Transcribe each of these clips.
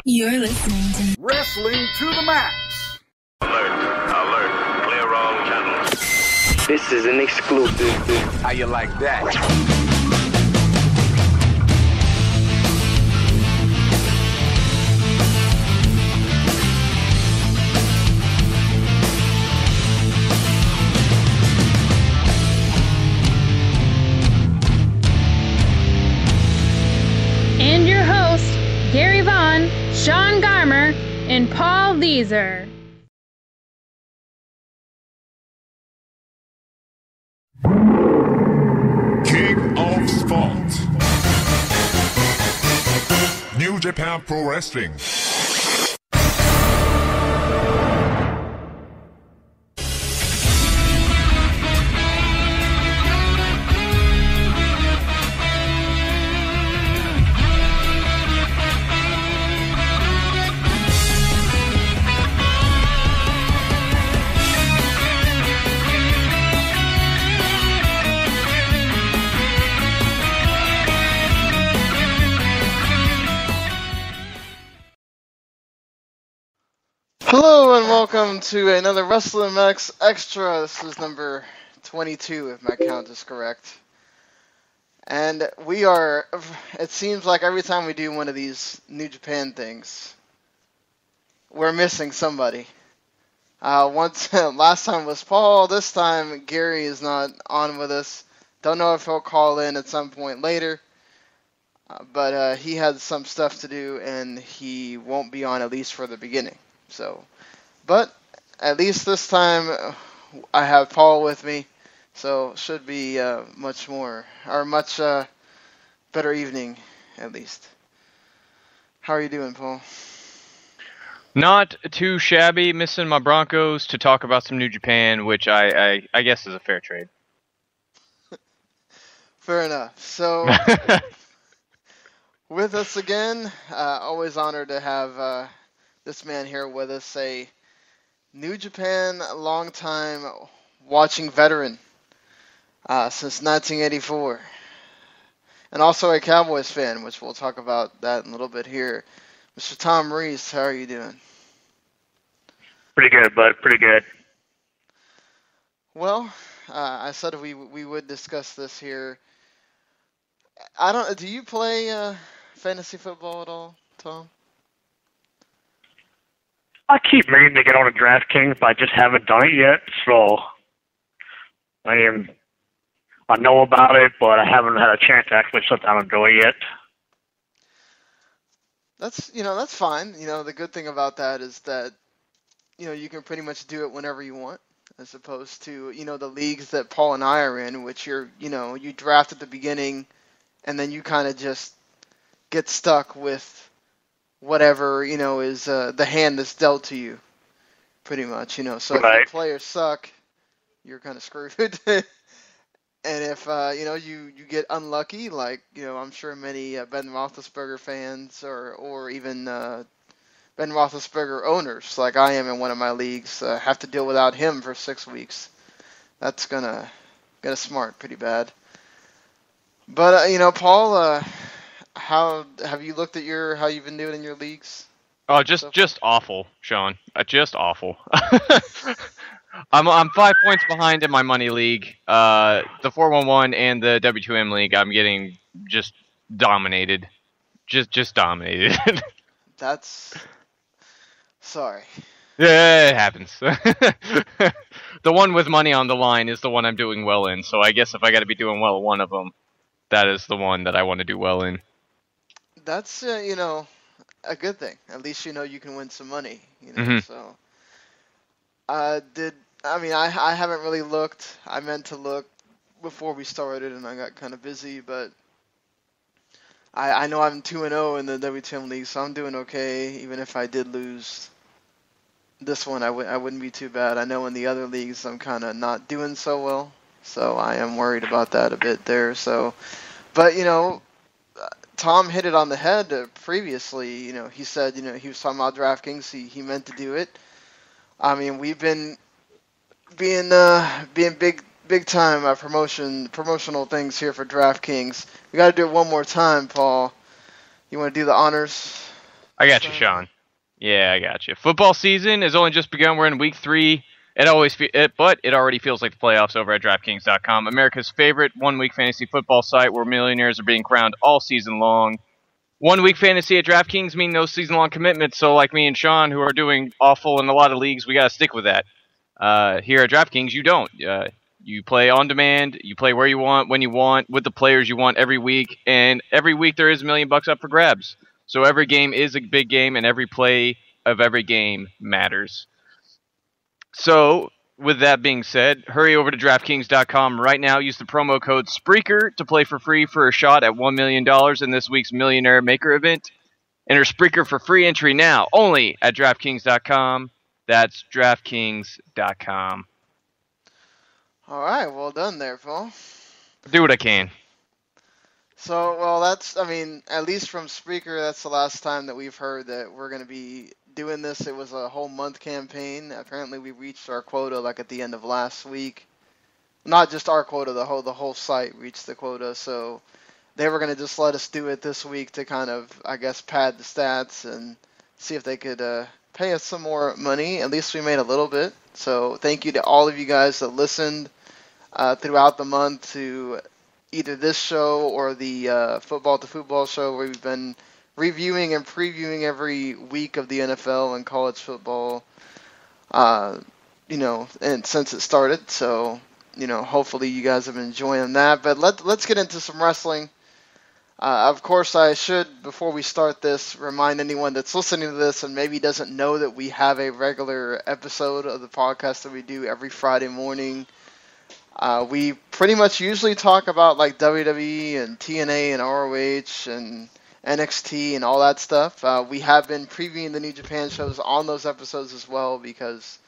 You're listening to Wrestling to the Max. Alert, clear all channels. This is an exclusive. How you like that? And your host, Gary Vaughn, Sean Garmer, and Paul Leeser. King of Sport. New Japan Pro Wrestling. Hello and welcome to another W2M Extra. This is number 22 if my count is correct. And we are, it seems like every time we do one of these New Japan things, we're missing somebody. Last time was Paul, this time Gary is not on with us. Don't know if he'll call in at some point later. But he had some stuff to do and he won't be on at least for the beginning. So, but at least this time I have Paul with me, so should be much better evening at least. How are you doing, Paul? Not too shabby. Missing my Broncos to talk about some New Japan, which I guess is a fair trade. Fair enough. So, with us again, always honored to have this man here with us, a New Japan long-time watching veteran since 1984, and also a Cowboys fan, which we'll talk about that in a little bit here. Mr. Tom Reese, how are you doing? Pretty good, bud. Pretty good. Well, I said we would discuss this here. Do you play fantasy football at all, Tom? I keep meaning to get on a DraftKings, but I just haven't done it yet. So I know about it, but I haven't had a chance to actually sit down and do it yet. That's fine. The good thing about that is that you can pretty much do it whenever you want, as opposed to the leagues that Paul and I are in, which you draft at the beginning, and then you kind of just get stuck with whatever, is the hand that's dealt to you, pretty much, So Right. If your players suck, you're kind of screwed. And if, you get unlucky, like, I'm sure many Ben Roethlisberger fans or even Ben Roethlisberger owners, like I am in one of my leagues, have to deal without him for 6 weeks. That's gonna get us smart pretty bad. But, Paul, how have you looked at how you've been doing in your leagues? Oh, just awful, Sean. Just awful. I'm 5 points behind in my money league. The 411 and the W2M league, I'm getting just dominated. Just dominated. That's sorry. Yeah, it happens. The one with money on the line is the one I'm doing well in. So I guess if I got to be doing well at one of them, that is the one that I want to do well in. That's a good thing. At least you can win some money. Mm-hmm. So I haven't really looked. I meant to look before we started, and I got kind of busy. But I know I'm 2-0 in the W2M league, so I'm doing okay. Even if I did lose this one, I wouldn't be too bad. I know in the other leagues I'm kind of not doing so well, so I am worried about that a bit there. So, but Tom hit it on the head previously. He said, he was talking about DraftKings. He meant to do it. I mean, we've been being big time promotional things here for DraftKings. We got to do it one more time, Paul. You want to do the honors? I got you, Sean. Yeah, I got you. Football season has only just begun. We're in week 3. But it already feels like the playoffs over at DraftKings.com, America's favorite one-week fantasy football site where millionaires are being crowned all season long. 1 week fantasy at DraftKings mean no season-long commitments, so like me and Sean, who are doing awful in a lot of leagues, we gotta stick with that. Here at DraftKings, you don't. You play on demand, you play where you want, when you want, with the players you want every week, and every week there is $1 million up for grabs. So every game is a big game, and every play of every game matters. So, with that being said, hurry over to DraftKings.com right now. Use the promo code Spreaker to play for free for a shot at $1 million in this week's Millionaire Maker event. Enter Spreaker for free entry now, only at DraftKings.com. That's DraftKings.com. All right, well done there, Paul. Do what I can. So, well, that's, I mean, at least from Spreaker, that's the last time that we've heard that we're going to be doing this. It was a whole month campaign. Apparently, we reached our quota like at the end of last week. Not just our quota, the whole site reached the quota. So they were going to just let us do it this week to kind of, I guess, pad the stats and see if they could pay us some more money. At least we made a little bit. So thank you to all of you guys that listened throughout the month to either this show or the Football to Football show, where we've been reviewing and previewing every week of the NFL and college football, and since it started. So, hopefully you guys have been enjoying that. But let's get into some wrestling. Of course, I should, before we start this, remind anyone that's listening to this and maybe doesn't know that we have a regular episode of the podcast that we do every Friday morning. We pretty much usually talk about like WWE and TNA and ROH and NXT and all that stuff. We have been previewing the New Japan shows on those episodes as well because,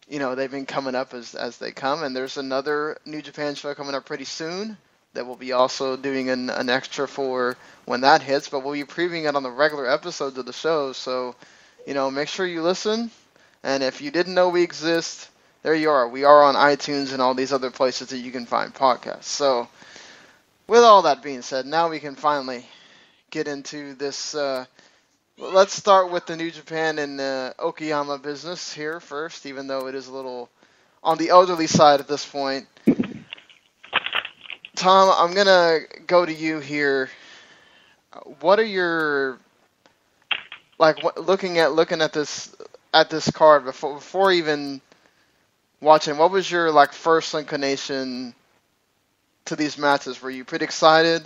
they've been coming up as they come. And there's another New Japan show coming up pretty soon that we'll be also doing an extra for when that hits. But we'll be previewing it on the regular episodes of the show. So, make sure you listen. And if you didn't know we exist, there you are. We are on iTunes and all these other places that you can find podcasts. So, with all that being said, now we can finally get into this. Let's start with the New Japan and Okayama business here first, even though it is a little on the elderly side at this point. Tom, I'm going to go to you here. What are your, looking at this card before even watching, what was your first inclination to these matches? Were you pretty excited?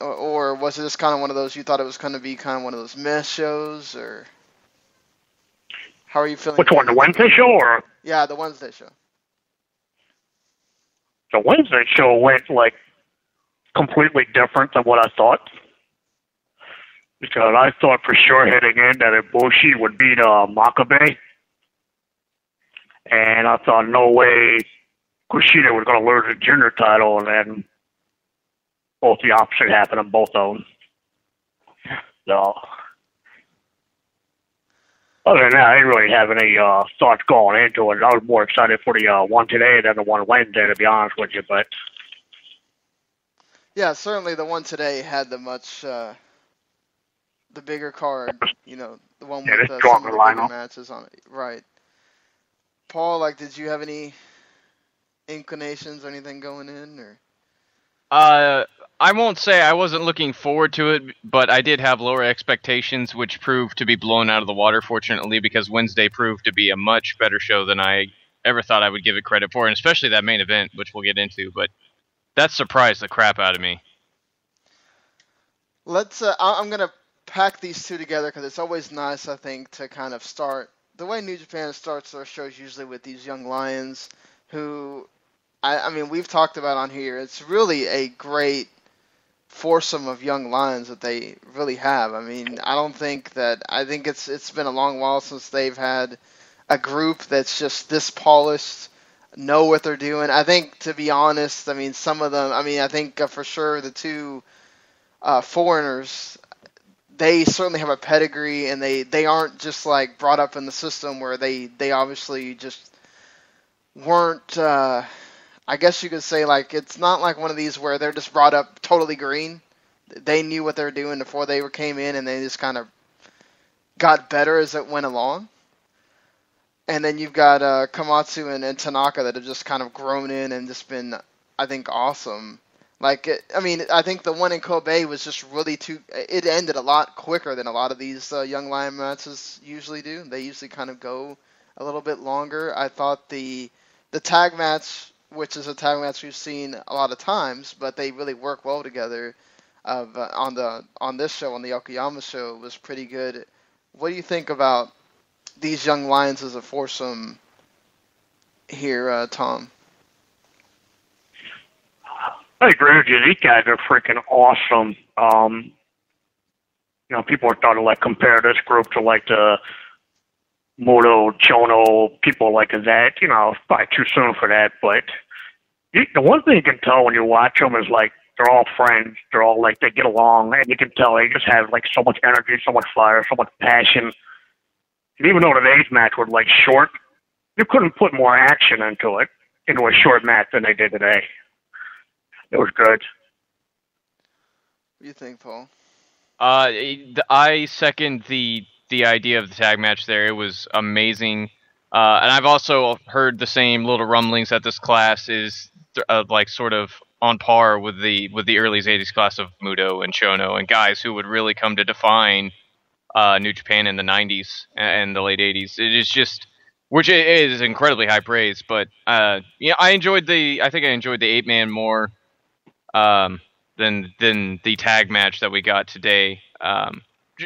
Or was it just kind of one of those, you thought it was going to be kind of one of those mess shows, or how are you feeling? Which one, the Wednesday show or? Yeah, the Wednesday show. The Wednesday show went completely different than what I thought. Because I thought for sure heading in that Ibushi would beat Makabe. And I thought no way Kushida was going to lose the junior title, and then both the opposite happened on both of them. So, other than that, I didn't really have any thoughts going into it. I was more excited for the one today than the one Wednesday, to be honest with you. But yeah, certainly the one today had the much the bigger card. The one with some of the bigger matches on it, right? Paul, did you have any inclinations or anything going in, or? I won't say I wasn't looking forward to it, but I did have lower expectations, which proved to be blown out of the water, fortunately, because Wednesday proved to be a much better show than I ever thought I would give it credit for, and especially that main event, which we'll get into, but that surprised the crap out of me. I'm going to pack these two together because it's always nice, I think, to kind of start the way New Japan starts their shows, usually with these young lions who, I mean, we've talked about on here. It's really a great foursome of young lions that they really have. I mean, I think it's been a long while since they've had a group that's just this polished, know what they're doing. I think, to be honest, I mean, some of them, I think for sure the two foreigners, they certainly have a pedigree, and they aren't just brought up in the system where they obviously just weren't, I guess you could say it's not like one of these where they're just brought up totally green. they knew what they were doing before they came in, and they just kind of got better as it went along. And then you've got Komatsu and Tanaka that have just kind of grown in and just been, I think, awesome. I think the one in Kobe was just really it ended a lot quicker than a lot of these Young Lion matches usually do. They usually kind of go a little bit longer. I thought the tag match, which is a tag match we've seen a lot of times, but they really work well together on this show, on the Okayama show, was pretty good. What do you think about these Young Lions as a foursome here, Tom? I agree with you. These guys are freaking awesome. People are starting to like compare this group to like the Muto, Chono, people like that. It's probably too soon for that, but the one thing you can tell when you watch them is like they're all friends. They're all like they get along, and you can tell they just have like so much energy, so much fire, so much passion. And even though today's match was like short, you couldn't put more action into a short match than they did today. It was good. What do you think, Paul? I second the idea of the tag match there. It was amazing. And I've also heard the same little rumblings that this class is like sort of on par with the early 80s class of Muto and Chono and guys who would really come to define New Japan in the 90s and the late 80s. It is just, which is incredibly high praise, but I think I enjoyed the 8-man more than the tag match that we got today.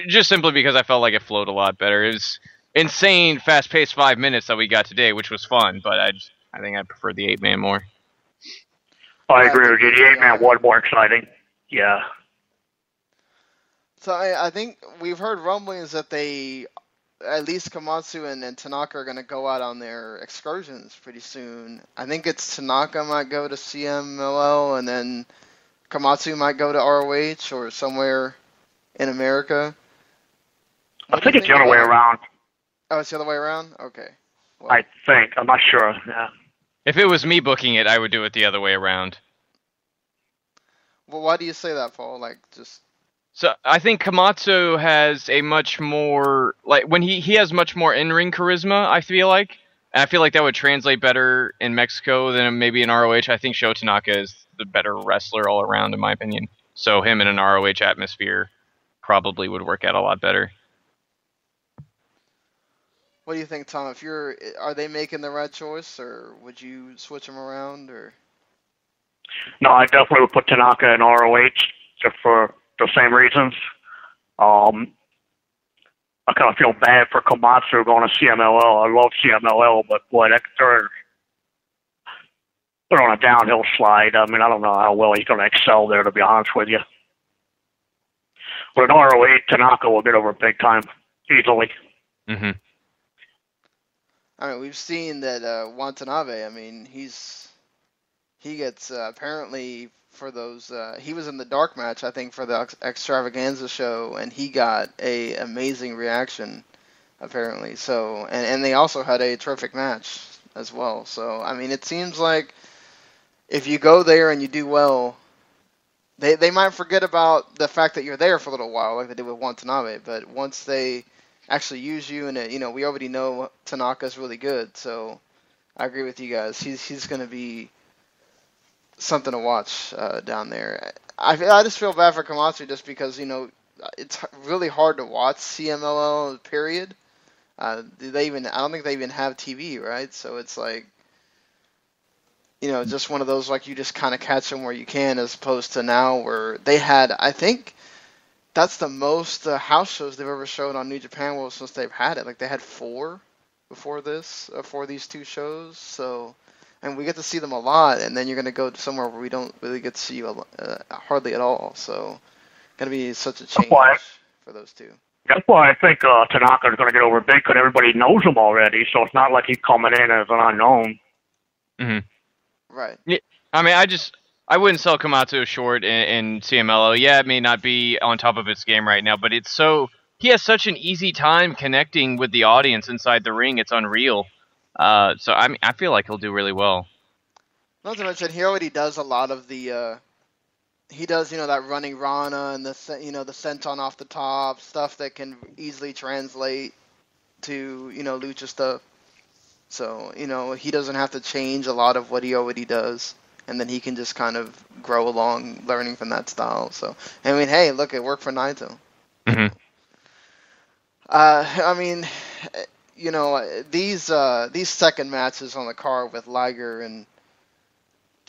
Just simply because I felt like it flowed a lot better. It was insane, fast-paced 5 minutes that we got today, which was fun, but I think I prefer the 8-man more. I agree with you. The 8-man was more exciting. Yeah. So I think we've heard rumblings that they, at least Komatsu and Tanaka, are going to go out on their excursions pretty soon. I think it's Tanaka might go to CMLL, and then Komatsu might go to ROH or somewhere in America. I think it's the other way around. Oh, it's the other way around? Okay. Well, I think. I'm not sure. Yeah. If it was me booking it, I would do it the other way around. Well, why do you say that, Paul? So I think Komatsu has a much more, when he has much more in-ring charisma, I feel like. And I feel like that would translate better in Mexico than maybe in ROH. I think Sho Tanaka is the better wrestler all around, in my opinion. So him in an ROH atmosphere probably would work out a lot better. What do you think, Tom? Are they making the right choice, or would you switch them around, or? No, I definitely would put Tanaka in ROH just for the same reasons. I kind of feel bad for Komatsu going to CMLL. I love CMLL, but boy, they're on a downhill slide. I mean, I don't know how well he's going to excel there, to be honest with you. But in ROH, Tanaka will get over big time, easily. Mm-hmm. I mean, we've seen that Watanabe, he gets apparently for those, he was in the dark match, I think, for the Extravaganza show, and he got a amazing reaction, apparently. So, and they also had a terrific match as well. So, I mean, it seems like if you go there and you do well, they might forget about the fact that you're there for a little while, like they did with Watanabe. But once they actually use you, and we already know Tanaka's really good. So, I agree with you guys. He's going to be something to watch down there. I just feel bad for Komatsu just because it's really hard to watch CMLL. Period. I don't think they even have TV, right? So it's like, just one of those like you just kind of catch them where you can, as opposed to now where they had. I think that's the most house shows they've ever shown on New Japan World since they've had it. Like they had 4 before these 2 shows. So. And we get to see them a lot, and then you're going to go to somewhere where we don't really get to see you hardly at all. So, going to be such a change for those 2. That's why I think Tanaka is going to get over big, because everybody knows him already, so it's not like he's coming in as an unknown. Mm-hmm. Right. Yeah, I mean, I wouldn't sell Komatsu short in CMLL. Yeah, it may not be on top of its game right now, but he has such an easy time connecting with the audience inside the ring. It's unreal. So I feel like he'll do really well. Not to mention, he already does a lot of the he does, that running Rana and the senton off the top, stuff that can easily translate to, lucha stuff. So, he doesn't have to change a lot of what he already does. And then he can just kind of grow along learning from that style. So, I mean, hey, look, it worked for Naito. Mm-hmm. I mean, these second matches on the card with Liger and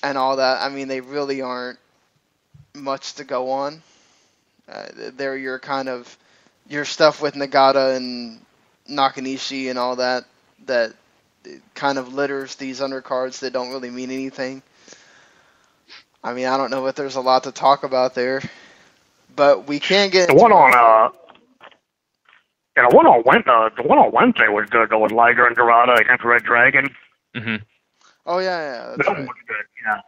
all that, I mean, they really aren't much to go on. They're your stuff with Nagata and Nakanishi and all that kind of litters these undercards that don't really mean anything. I mean, I don't know if there's a lot to talk about there, but we can't get the one on the one on Wednesday was good though, with Liger and Dorada against Red Dragon. Mm-hmm. Oh yeah, that's that right. was good. Yeah.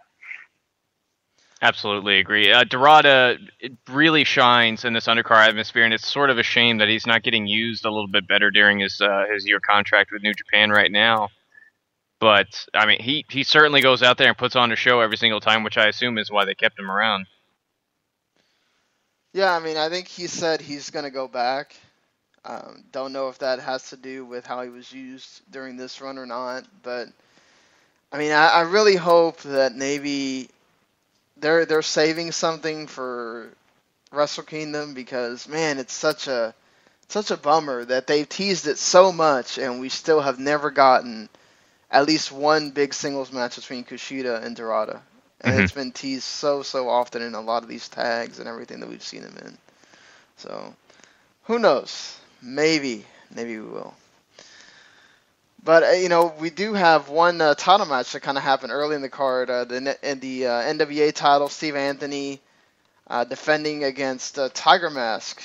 Absolutely agree. Dorada really shines in this undercard atmosphere, and it's sort of a shame that he's not getting used a little bit better during his year contract with New Japan right now. But I mean, he certainly goes out there and puts on a show every single time, which I assume is why they kept him around. Yeah, I mean, I think he said he's going to go back. Don't know if that has to do with how he was used during this run or not, but I mean, I really hope that maybe they're saving something for Wrestle Kingdom, because man, it's such a bummer that they've teased it so much and we still have never gotten at least one big singles match between Kushida and Dorada. And it's been teased so often in a lot of these tags and everything that we've seen him in. So, who knows? Maybe we will. But, we do have one title match that kind of happened early in the card. The NWA title, Steve Anthony defending against Tiger Mask.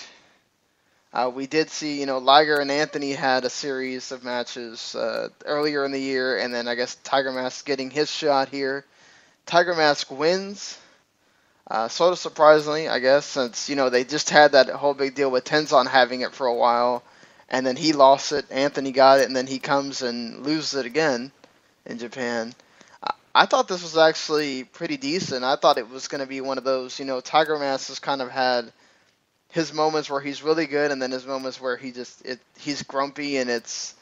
We did see, Liger and Anthony had a series of matches earlier in the year, and then I guess Tiger Mask getting his shot here. Tiger Mask wins, sort of surprisingly, I guess, since, they just had that whole big deal with Tenzan having it for a while, and then he lost it, Anthony got it, and then he comes and loses it again in Japan. I thought this was actually pretty decent. I thought it was going to be one of those, Tiger Mask has kind of had his moments where he's really good, and then his moments where he's grumpy and it's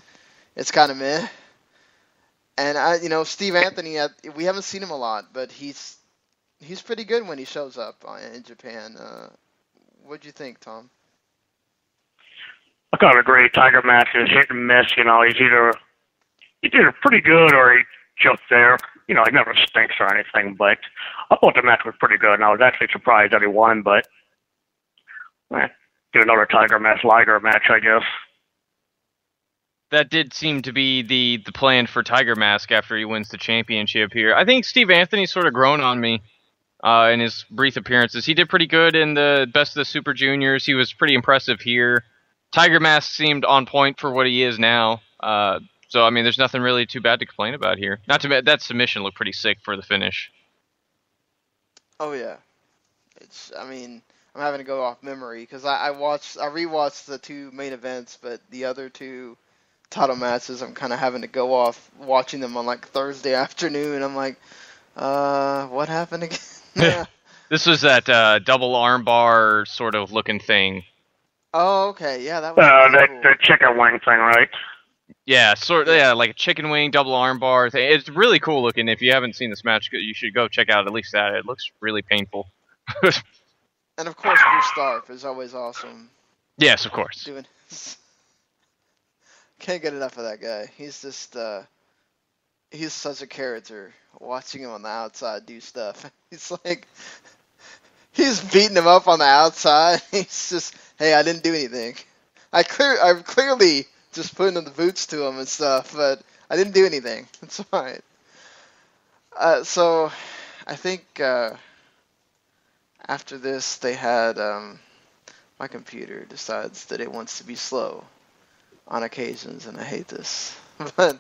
kind of meh. And Steve Anthony, we haven't seen him a lot, but he's pretty good when he shows up in Japan. What'd you think, Tom? I kind of agree. Tiger Mask is hit and miss. He's either pretty good or he's just there. He never stinks or anything. But I thought the match was pretty good, and I was actually surprised that he won. But get another Tiger Mask Liger match, I guess. That did seem to be the plan for Tiger Mask after he wins the championship here. I think Steve Anthony's sort of grown on me in his brief appearances. He did pretty good in the Best of the Super Juniors. He was pretty impressive here. Tiger Mask seemed on point for what he is now. So, I mean, there's nothing really too bad to complain about here. Not to that submission looked pretty sick for the finish. Oh, yeah. I'm having to go off memory because I rewatched the two main events, but the other two title matches, I'm kind of having to go off watching them on like Thursday afternoon. I'm like, what happened again? This was that double armbar sort of looking thing. Oh, okay. Yeah, that was cool. The chicken wing thing, right? Yeah, like a chicken wing, double armbar thing. It's really cool looking. If you haven't seen this match, you should go check out at least that. It looks really painful. And of course, Bruce Starf is always awesome. Yes, of course. Can't get enough of that guy. He's just, he's such a character. Watching him on the outside do stuff. He's like, he's beating him up on the outside. He's just, hey, I didn't do anything. I'm clearly just putting the boots to him and stuff, but I didn't do anything. It's alright. So, I think, after this, they had, my computer decides that it wants to be slow on occasions, and I hate this. But,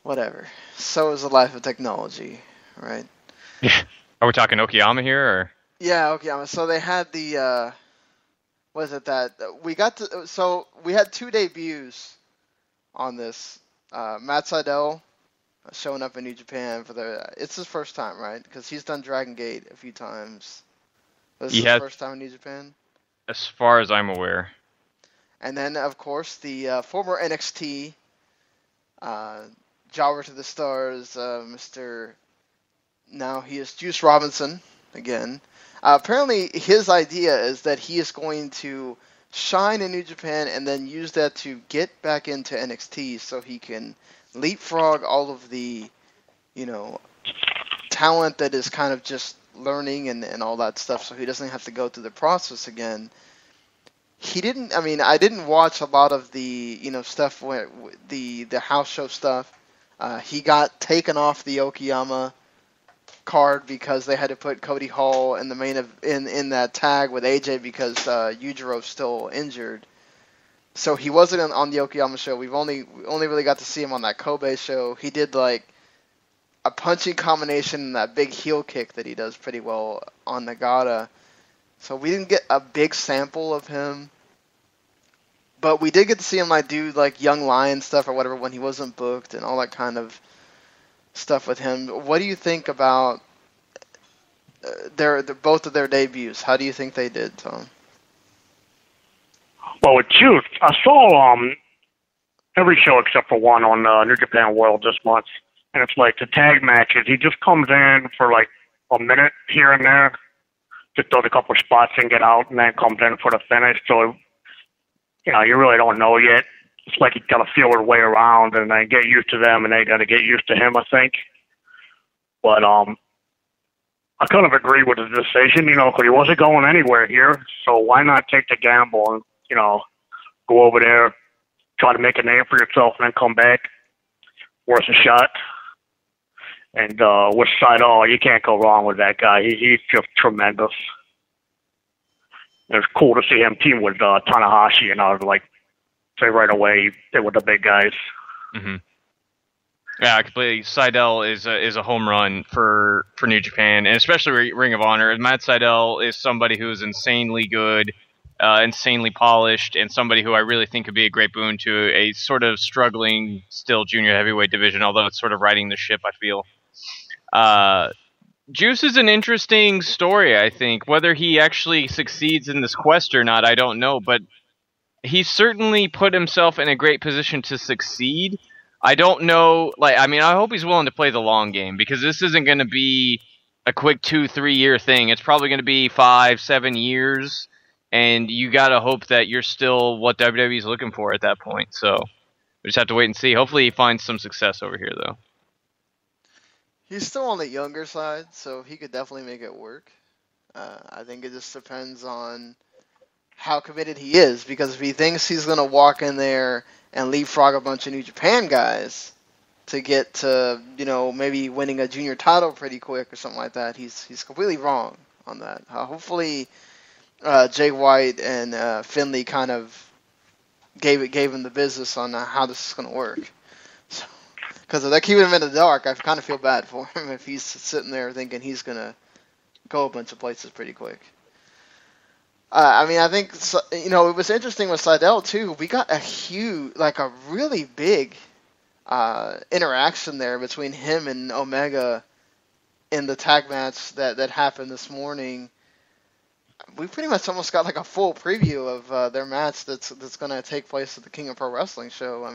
whatever. So is the life of technology, right? Yeah. Are we talking Okayama here, or? Yeah, Okayama. So they had the, we had two debuts on this. Matt Sydal showing up in New Japan it's his first time, right? Because he's done Dragon Gate a few times. This He is has, his first time in New Japan. as far as I'm aware. And then, of course, the former NXT Jobber to the Stars, Mr. Now he is Juice Robinson again. Apparently, his idea is that he is going to shine in New Japan and then use that to get back into NXT so he can leapfrog all of the, talent that is kind of just learning and all that stuff, so he doesn't have to go through the process again. I didn't watch a lot of the, stuff where the house show stuff. He got taken off the Okayama card because they had to put Cody Hall in the in that tag with AJ because Yujiro's still injured. So he wasn't on the Okayama show. We only really got to see him on that Kobe show. He did like a punching combination and that big heel kick that he does pretty well on Nagata. So we didn't get a big sample of him. But we did get to see him do like Young Lion stuff or whatever when he wasn't booked and all that kind of stuff with him. What do you think about both of their debuts? How do you think they did, Tom? Well, with Juice, I saw every show except for one on New Japan World this month. And it's like the tag matches. He just comes in for like a minute here and there, just does a couple of spots and get out, and then comes in for the finish. So, you really don't know yet. It's like he's got to feel his way around and then get used to them, and they got to get used to him, I think. But I kind of agree with his decision, because he wasn't going anywhere here. So why not take the gamble and, go over there, try to make a name for yourself, and then come back? Worth a shot. And with Sydal, you can't go wrong with that guy. He's just tremendous. It was cool to see him team with Tanahashi, and I was like, say right away, they were the big guys. Mm-hmm. Yeah, completely. Sydal is a home run for New Japan, and especially Ring of Honor. Matt Sydal is somebody who is insanely good, insanely polished, and somebody who I really think could be a great boon to a sort of struggling still junior heavyweight division, although it's sort of riding the ship, I feel. Juice is an interesting story, I think. Whether he actually succeeds in this quest or not, I don't know, but he certainly put himself in a great position to succeed. I don't know, I hope he's willing to play the long game, because this isn't going to be a quick 2-3 year thing. It's probably going to be 5-7 years, and you got to hope that you're still what WWE is looking for at that point. So we just have to wait and see. Hopefully he finds some success over here, though. He's still on the younger side, so he could definitely make it work. I think it just depends on how committed he is, because if he thinks he's going to walk in there and leapfrog a bunch of New Japan guys to get to, maybe winning a junior title pretty quick or something like that, he's completely wrong on that. Hopefully Jay White and Finley kind of gave him the business on how this is going to work. Because if they're keeping him in the dark, I kind of feel bad for him if he's sitting there thinking he's going to go a bunch of places pretty quick. I think, it was interesting with Sydal, too. We got a really big interaction there between him and Omega in the tag match that happened this morning. We pretty much almost got a full preview of their match that's going to take place at the King of Pro Wrestling show.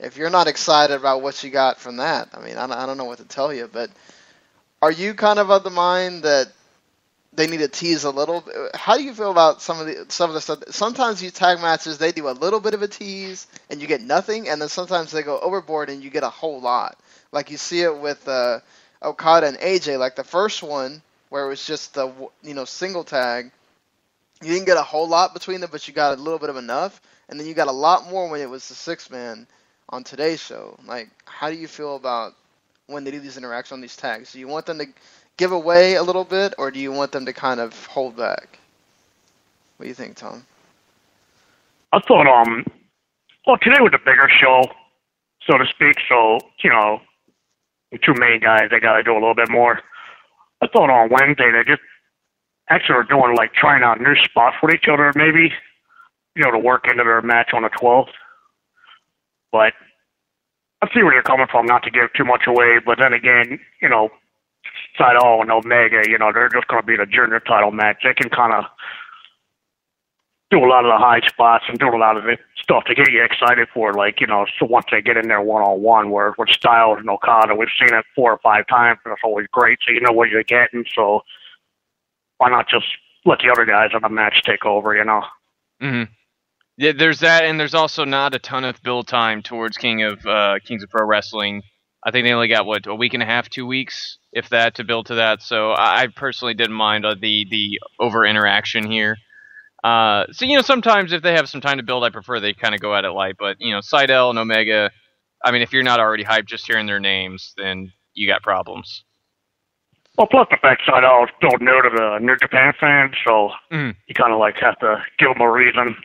If you're not excited about what you got from that, I don't know what to tell you. But are you kind of the mind that they need to tease a little bit? How do you feel about some of the stuff? Sometimes these tag matches, they do a little bit of a tease and you get nothing, and then sometimes they go overboard and you get a whole lot. Like you see it with Okada and AJ, like the first one where it was just the single tag. You didn't get a whole lot between them, but you got a little bit of enough, and then you got a lot more when it was the 6-man on today's show. How do you feel about when they do these interactions on these tags? Do you want them to give away a little bit, or do you want them to kind of hold back? What do you think, Tom? I thought, today was a bigger show, so to speak, so, the two main guys, they got to do a little bit more. I thought on Wednesday they just actually were doing, trying out new spots with each other, maybe, to work into their match on the 12th. But I see where you're coming from, not to give too much away, but then again, Sydal and Omega, they're just going to be the junior title match. They can kind of do a lot of the high spots and do a lot of the stuff to get you excited for, so once they get in there one-on-one, where with Styles and Okada, we've seen it 4 or 5 times, and it's always great, so you know what you're getting, so why not just let the other guys on the match take over, Mm-hmm. Yeah, there's that, and there's also not a ton of build time towards Kings of Pro Wrestling. I think they only got, a week and a half, 2 weeks, if that, to build to that, so I personally didn't mind the over-interaction here. So, sometimes if they have some time to build, I prefer they kind of go at it light. But, Sydal and Omega, I mean, if you're not already hyped just hearing their names, then you got problems. Well, plus the fact Sydal is still new to the New Japan fans, so you kind of, have to give them a reason.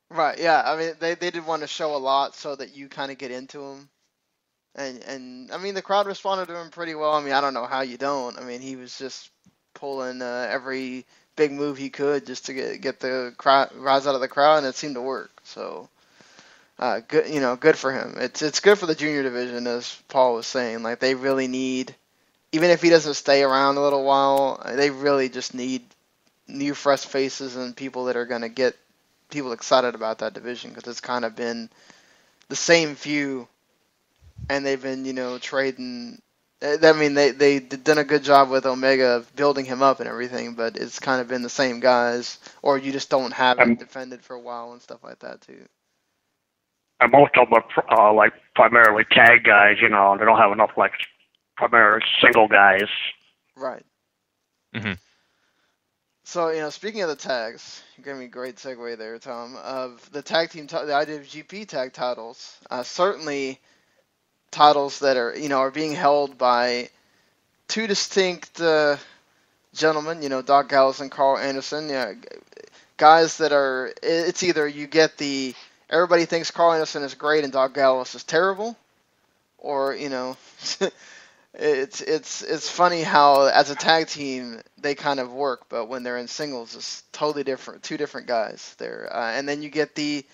Right, yeah. I mean, they did want to show a lot so that you kind of get into them. And, I mean, the crowd responded to him pretty well. I mean, I don't know how you don't. I mean, he was just pulling every big move he could just to get the crowd, rise out of the crowd, and it seemed to work. So, good for him. It's good for the junior division, as Paul was saying. They really need, even if he doesn't stay around a little while, they really just need new, fresh faces and people that are going to get people excited about that division, because it's kind of been the same few, and they've been, trading. I mean, they done a good job with Omega of building him up and everything, but it's kind of been the same guys, or you just don't have it defended for a while and stuff like that too. And most of them are primarily tag guys, they don't have enough primary single guys. Right. Mm-hmm. So speaking of the tags, you gave me a great segue there, Tom. Of the tag team, the IWGP tag titles, certainly titles that are being held by 2 distinct gentlemen, Doc Gallows and Carl Anderson. Yeah, guys that are, it's either you get everybody thinks Carl Anderson is great and Doc Gallows is terrible, or it's funny how as a tag team they kind of work, but when they're in singles it's totally different, 2 different guys there, and then you get the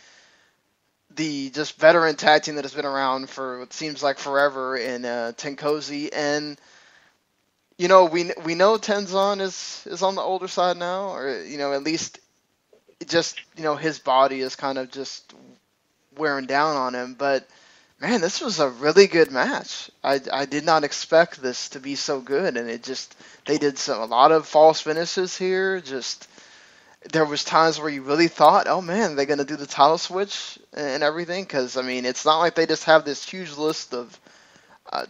just veteran tag team that has been around for what seems like forever in Tenkozy, and we know Tenzan is on the older side now, or at least just his body is kind of just wearing down on him. But man, this was a really good match. I did not expect this to be so good, and they did a lot of false finishes here. Just there was times where you really thought, oh man, they're going to do the title switch and everything, because, I mean, it's not like they just have this huge list of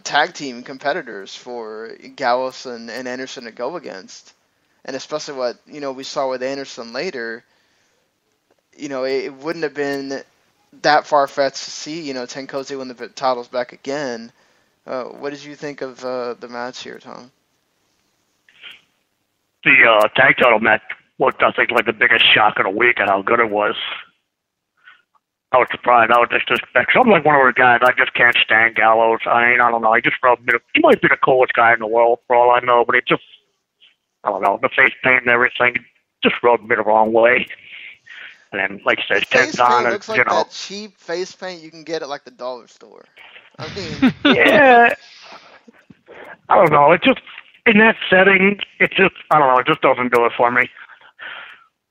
tag team competitors for Gallows and Anderson to go against. And especially what, we saw with Anderson later, it wouldn't have been that far-fetched to see, Tenkozy win the titles back again. What did you think of the match here, Tom? The tag title match was, I think, the biggest shock of the week and how good it was. I was surprised. I was just expecting. I'm one of those guys, I just can't stand Gallows. I don't know. He might be the coolest guy in the world for all I know, but I don't know, the face paint and everything just rubbed me the wrong way. And then, like you said, Tenzan, looks like that cheap face paint you can get at the dollar store. I mean, yeah. I don't know. It just, in that setting, I don't know. It just doesn't do it for me.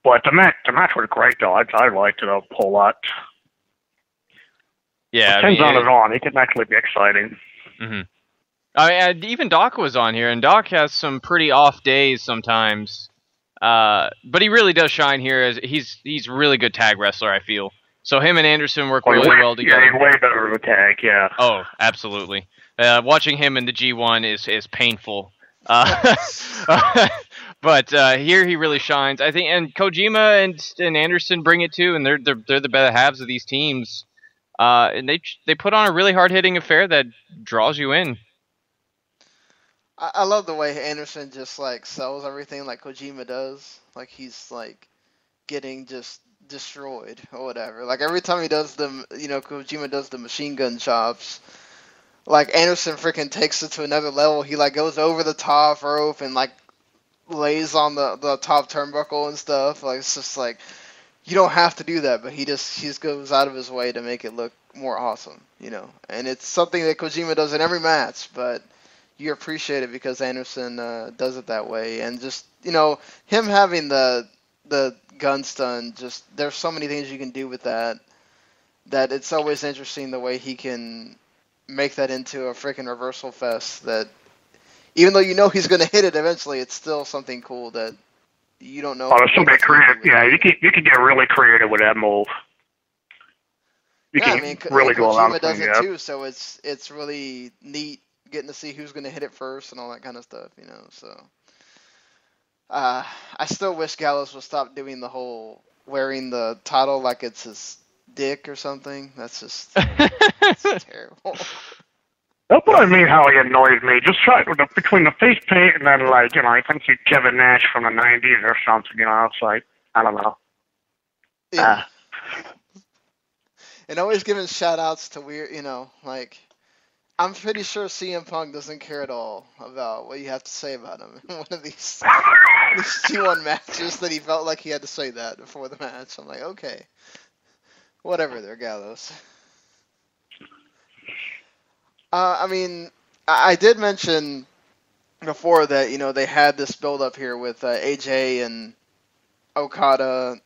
But the match was great, though. I liked it a whole lot. Yeah, Tenzan is on. It can actually be exciting. Mm-hmm. Even Doc was on here, and Doc has some pretty off days sometimes. But he really does shine here. As he's a really good tag wrestler, I feel. So him and Anderson work really well together. Yeah, he's way better of a tag, yeah. Oh, absolutely. Watching him in the G1 is painful. But here he really shines, I think, and Kojima and Anderson bring it too, and they're the better halves of these teams, and they put on a really hard hitting affair that draws you in. I love the way Anderson just sells everything like Kojima does, he's getting just destroyed or whatever. Every time he does Kojima does the machine gun chops. Anderson freaking takes it to another level. He goes over the top rope and lays on the top turnbuckle and stuff. It's just you don't have to do that, but he just goes out of his way to make it look more awesome, And it's something that Kojima does in every match, but you appreciate it because Anderson does it that way, and just him having the gun stun. Just there's so many things you can do with that. That it's always interesting the way he can make that into a freaking reversal fest. That even though he's going to hit it eventually, it's still something cool that you don't know. Oh, there's something creative. Yeah, you can get really creative with that move. You can really go around. Kojima does it too, so it's really neat getting to see who's going to hit it first and all that kind of stuff. So I still wish Gallows would stop doing the whole wearing the title like it's his dick or something. That's just it's terrible. That's what I mean. How he annoys me. Just try between the face paint and then I think he's Kevin Nash from the '90s or something. It's like I don't know. Yeah. And always giving shout outs to weird, I'm pretty sure CM Punk doesn't care at all about what you have to say about him in one of these G1 matches that he felt like he had to say that before the match. I'm like, okay, whatever there, Gallows. I did mention before that, they had this build up here with AJ and Okada,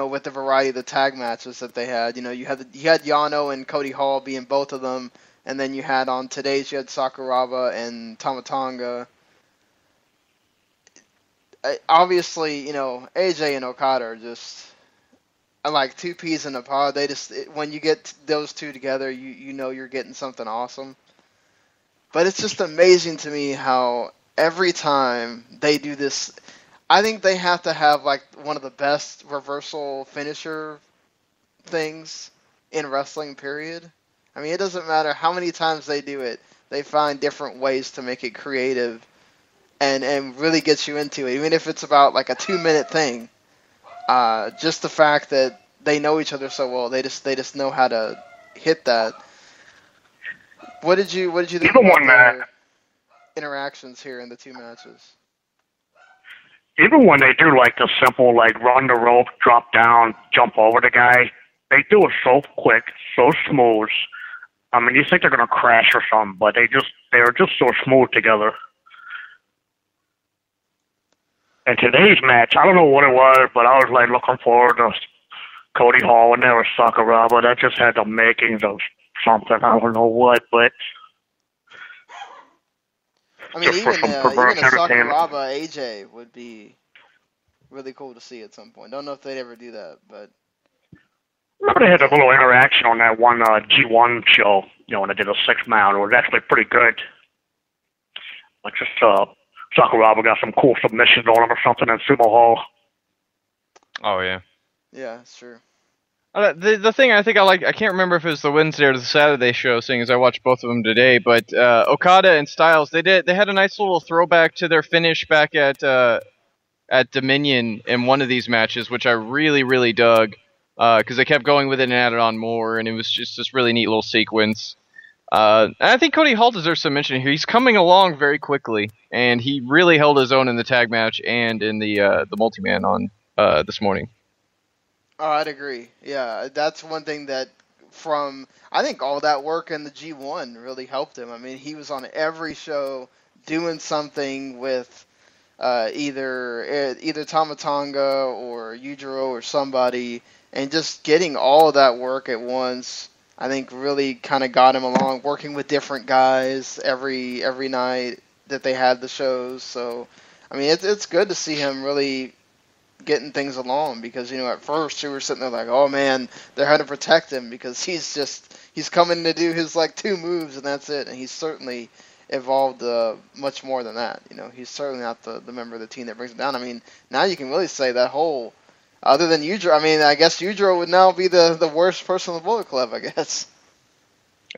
with the variety of the tag matches that they had. You had Yano and Cody Hall being both of them, and then you had on today's you had Sakuraba and Tama Tonga. Obviously, AJ and Okada are just like two peas in a pod. They just when you get those two together, you know you're getting something awesome. But it's just amazing to me how every time they do this, I think they have to have like one of the best reversal finisher things in wrestling, period. I mean, it doesn't matter how many times they do it, they find different ways to make it creative and really get you into it. Even if it's about like a 2-minute thing, just the fact that they know each other so well, they just know how to hit that. What did you think about the interactions here in the two matches? Even when they do like the simple run the rope, drop down, jump over the guy, they do it so quick, so smooth. I mean, you think they're gonna crash or something, but they're just so smooth together. And today's match, I don't know what it was, but I was looking forward to Cody Hall and there was Sakuraba. That just had the makings of something. I don't know what, but I mean, even a Sakuraba AJ would be really cool to see at some point. Don't know if they'd ever do that, but remember they had a little interaction on that one G1 show, when they did a 6-man. It was actually pretty good. Sakuraba got some cool submissions on him or something in Sumo Hall. Oh, yeah. Yeah, it's true. The thing I think I can't remember if it was the Wednesday or the Saturday show, seeing as I watched both of them today, but Okada and Styles, they had a nice little throwback to their finish back at Dominion in one of these matches, which I really, really dug, because they kept going with it and added on more, and it was just this really neat little sequence. And I think Cody Hall deserves some mention here. He's coming along very quickly, and he really held his own in the tag match and in the multi-man on this morning. Oh, I'd agree. Yeah, that's one thing that I think all that work in the G1 really helped him. I mean, he was on every show doing something with either Tama Tonga or Yujiro or somebody, and just getting all of that work at once, I think really kind of got him along, working with different guys every night that they had the shows. So, I mean, it's good to see him really getting things along, because at first we were sitting there like, oh man, they're having to protect him because he's coming to do his 2 moves and that's it, and he's certainly evolved much more than that. He's certainly not the member of the team that brings him down. I mean, now you can really say that whole, other than Yujiro, I mean, I guess Yujiro would now be the worst person in the Bullet Club, I guess.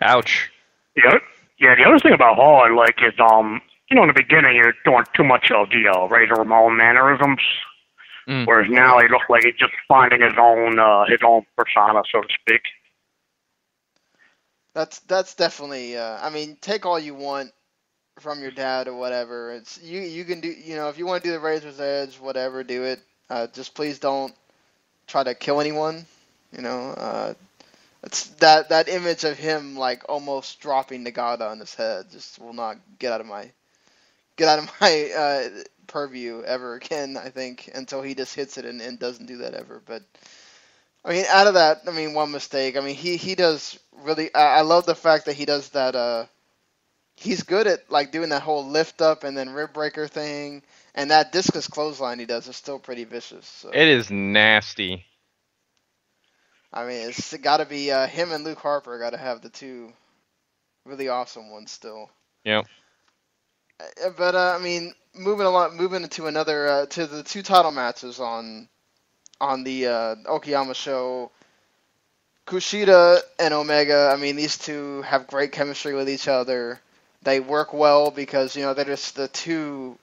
Ouch. Yeah, the other thing about Hall I like is in the beginning you're doing too much of the Razor Ramon mannerisms. Whereas now he looks like he's just finding his own persona, so to speak. That's definitely. I mean, take all you want from your dad or whatever. It's you can do. If you want to do the Razor's Edge, whatever, do it. Just please don't try to kill anyone. It's that image of him like almost dropping Nagata on his head just will not get out of my purview ever again. I think until he just hits it and doesn't do that ever. But I mean, out of that, I mean, one mistake. I mean, he does really. I love the fact that he does that. He's good at like doing that whole lift up and then rib breaker thing, and that discus clothesline he does is still pretty vicious. So. It is nasty. I mean, it's got to be him and Luke Harper got to have the two really awesome ones still. Yep. But I mean, moving into another to the two title matches on the Okayama show. Kushida and Omega. I mean, these two have great chemistry with each other. They work well because they're just the two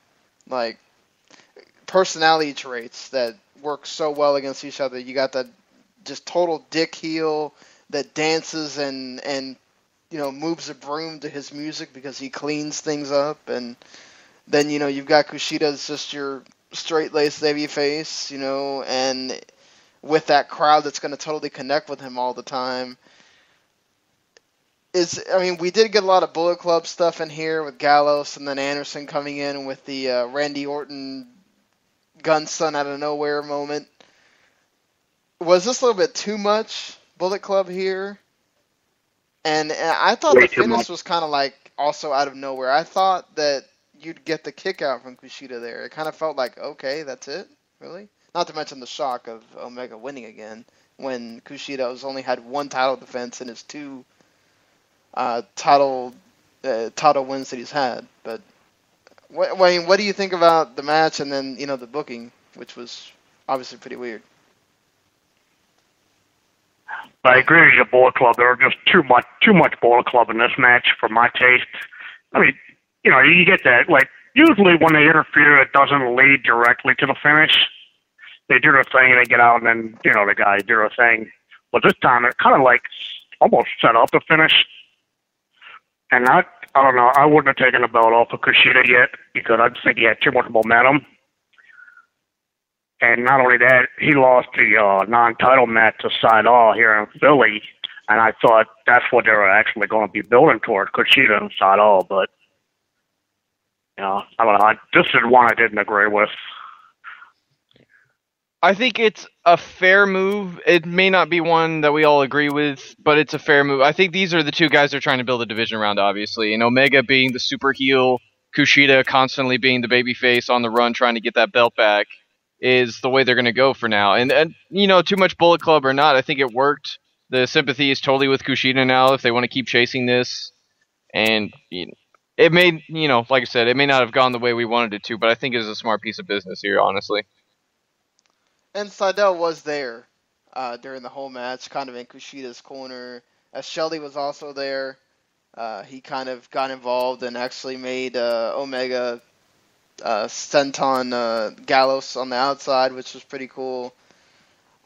like personality traits that work so well against each other. You got that just total dick heel that dances and moves a broom to his music because he cleans things up, and then you've got Kushida as just your straight-laced baby face, and with that crowd that's going to totally connect with him all the time. We did get a lot of Bullet Club stuff in here with Gallows and then Anderson coming in with the Randy Orton gunson out of nowhere moment. Was this a little bit too much Bullet Club here? And I thought the finish was kind of like also out of nowhere. I thought that you'd get the kick out from Kushida there. It kind of felt like, okay, that's it? Really? Not to mention the shock of Omega winning again when Kushida has only had one title defense in his two title wins that he's had. But what do you think about the match and then the booking, which was obviously pretty weird? I agree with your Bullet Club. There was just too much Bullet Club in this match for my taste. I mean, you get that. Like, usually when they interfere, it doesn't lead directly to the finish. They do their thing, and they get out, and then, the guys do their thing. But this time, it kind of like almost set up the finish. And I don't know, I wouldn't have taken the belt off of Kushida yet because I just think he had too much momentum. And not only that, he lost the non-title match to Sydal here in Philly, and I thought that's what they were actually going to be building toward, Kushida and Sydal. But, I don't know. This is one I didn't agree with. I think it's a fair move. It may not be one that we all agree with, but it's a fair move. I think these are the two guys they're trying to build a division around, obviously. And Omega being the super heel, Kushida constantly being the babyface on the run trying to get that belt back is the way they're going to go for now. And too much Bullet Club or not, I think it worked. The sympathy is totally with Kushida now if they want to keep chasing this. And it may, like I said, it may not have gone the way we wanted it to, but I think it was a smart piece of business here, honestly. And Sydal was there during the whole match, kind of in Kushida's corner. As Shelly was also there, he kind of got involved and actually made Omega senton Gallows on the outside, which was pretty cool.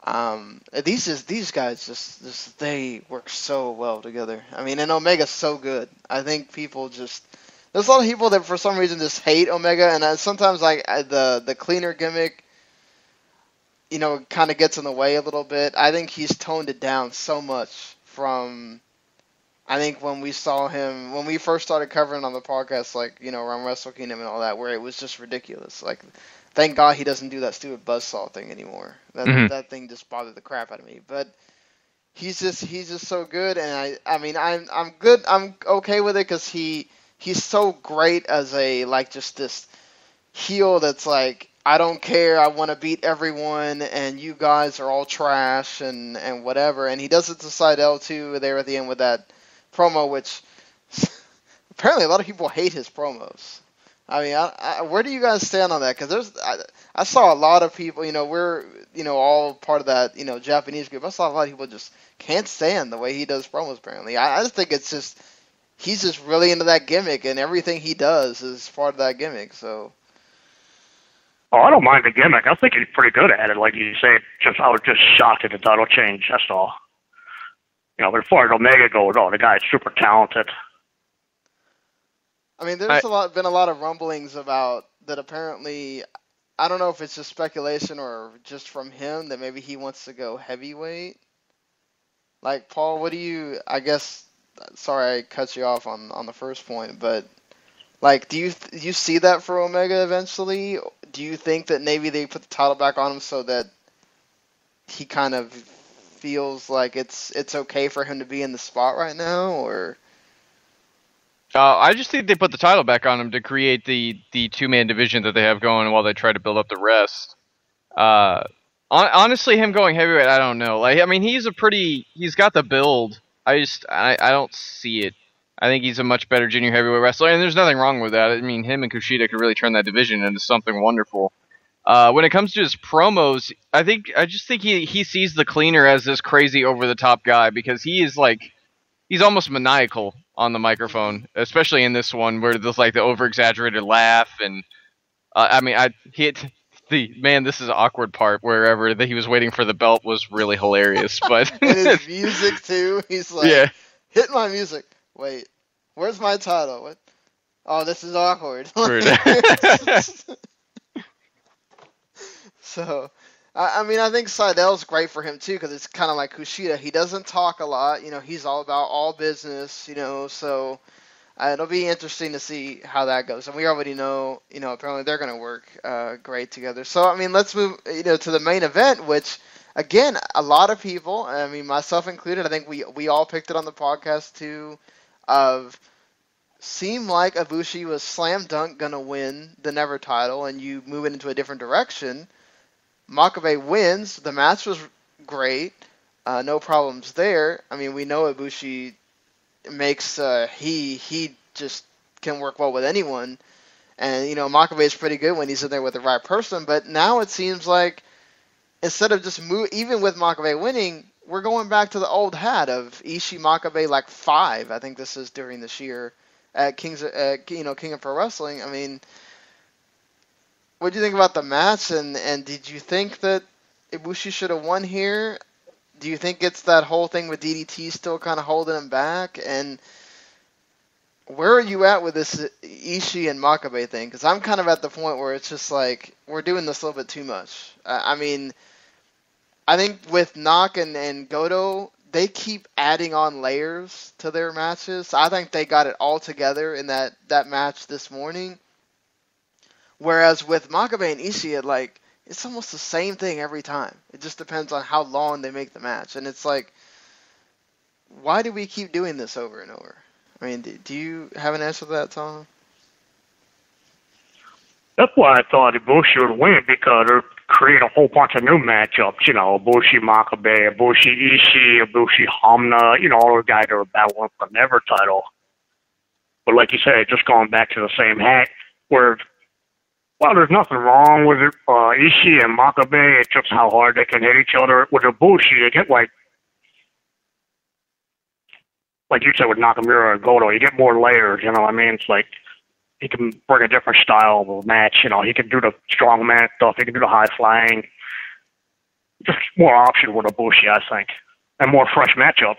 These guys just they work so well together. I mean, and Omega's so good. I think people there's a lot of people that for some reason just hate Omega, and sometimes like the cleaner gimmick, kind of gets in the way a little bit. I think he's toned it down so much from, I think when we first started covering on the podcast, like, around Wrestle Kingdom and all that, where it was just ridiculous. Like, thank God he doesn't do that stupid buzzsaw thing anymore. That thing just bothered the crap out of me. But he's just so good, and I'm good. I'm okay with it because he's so great as a, like, just this heel that's like, I don't care, I want to beat everyone, and you guys are all trash, and whatever. And he does it to Sydal, too, there at the end with that promo, which apparently a lot of people hate his promos. I mean, where do you guys stand on that? Because I saw a lot of people, we're, all part of that, Japanese group. I saw a lot of people just can't stand the way he does promos, apparently. I just think he's just really into that gimmick, and everything he does is part of that gimmick, so... Oh, I don't mind the gimmick. I think he's pretty good at it. Like you say, I was just shocked at the title change. That's all. But as far as Omega goes, the guy's super talented. I mean, there's been a lot of rumblings about that. Apparently, I don't know if it's just speculation or just from him that maybe he wants to go heavyweight. Like, Paul, what do you? I guess. Sorry, I cut you off on the first point, but like, do you see that for Omega eventually? Do you think that maybe they put the title back on him so that he kind of feels like it's okay for him to be in the spot right now, or? I just think they put the title back on him to create the two-man division that they have going while they try to build up the rest. Honestly, him going heavyweight, I don't know. Like, I mean, he's got the build. I don't see it. I think he's a much better junior heavyweight wrestler, and there's nothing wrong with that. I mean, him and Kushida could really turn that division into something wonderful. When it comes to his promos, I just think he sees the cleaner as this crazy over-the-top guy because he's almost maniacal on the microphone, especially in this one where there's like the over-exaggerated laugh and this is an awkward part wherever that he was waiting for the belt was really hilarious, but and his music too. He's like, yeah. Hit my music. Wait, where's my title? What? Oh, this is awkward. So, I mean, I think Sydal's great for him too because it's kind of like Kushida. He doesn't talk a lot. You know, he's all about all business. You know, so it'll be interesting to see how that goes. And we already know, you know, apparently they're going to work great together. So, I mean, let's move, you know, to the main event, which, again, a lot of people, I mean, myself included, I think we all picked it on the podcast too, seemed like Ibushi was slam dunk going to win the Never title and you move it into a different direction. Makabe wins. The match was great. No problems there. I mean, we know Ibushi makes he just can work well with anyone, and you know Makabe is pretty good when he's in there with the right person. But now it seems like instead of just even with Makabe winning, we're going back to the old hat of Ishii Makabe like 5. I think this is during this year at King of Pro Wrestling. I mean, what do you think about the match? And did you think that Ibushi should have won here? Do you think it's that whole thing with DDT still kind of holding him back? And where are you at with this Ishii and Makabe thing? Because I'm kind of at the point where it's just like, we're doing this a little bit too much. I mean, I think with Nak and Goto, they keep adding on layers to their matches. I think they got it all together in that match this morning. Whereas with Makabe and Ishii, it's almost the same thing every time. It just depends on how long they make the match. And it's like, why do we keep doing this over and over? I mean, do you have an answer to that, Tom? That's why I thought Ibushi would win, because it would create a whole bunch of new matchups. You know, Ibushi Makabe, Ibushi Ishii, Ibushi Hamna, you know, all those guys that are battling for the Never title. But like you said, just going back to the same hat, where, well, there's nothing wrong with it. Ishii and Makabe, it's just how hard they can hit each other. With Ibushi, you get like you said with Nakamura and Goto, you get more layers, you know what I mean? It's like he can bring a different style of a match, you know. He can do the strongman stuff, he can do the high flying. Just more options with Ibushi, I think. And more fresh matchups.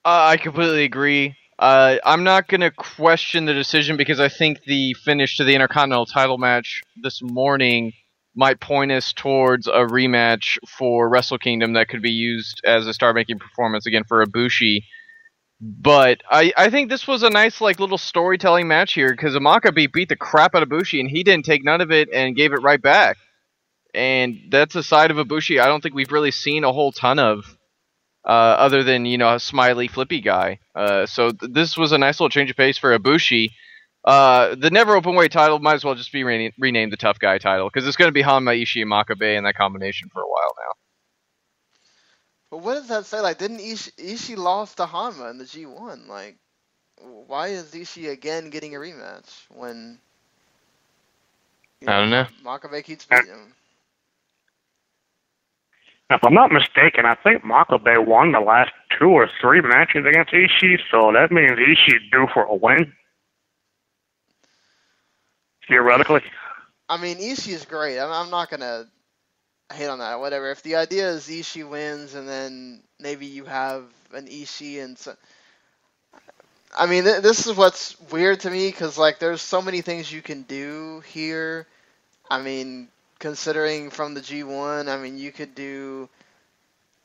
I completely agree. I'm not going to question the decision because I think the finish to the Intercontinental title match this morning might point us towards a rematch for Wrestle Kingdom that could be used as a star-making performance again for Ibushi. But I think this was a nice little storytelling match here because Makabe beat the crap out of Ibushi and he didn't take none of it and gave it right back. And that's a side of Ibushi I don't think we've really seen a whole ton of. Other than, you know, a smiley, flippy guy. So this was a nice little change of pace for Ibushi. The Never Openweight title might as well just be renamed the Tough Guy title, because it's going to be Hanma, Ishii, and Makabe in that combination for a while now. But what does that say? Like, didn't Ishii lost to Hanma in the G1? Like, why is Ishii again getting a rematch when... I don't know. Makabe keeps beating him. If I'm not mistaken, I think Makabe won the last 2 or 3 matches against Ishii, so that means Ishii due for a win. Theoretically. I mean, Ishii is great. I'm not going to hate on that. Whatever. If the idea is Ishii wins and then maybe you have an Ishii and so... I mean, this is what's weird to me, because, there's so many things you can do here. I mean... Considering from the G1, I mean, you could do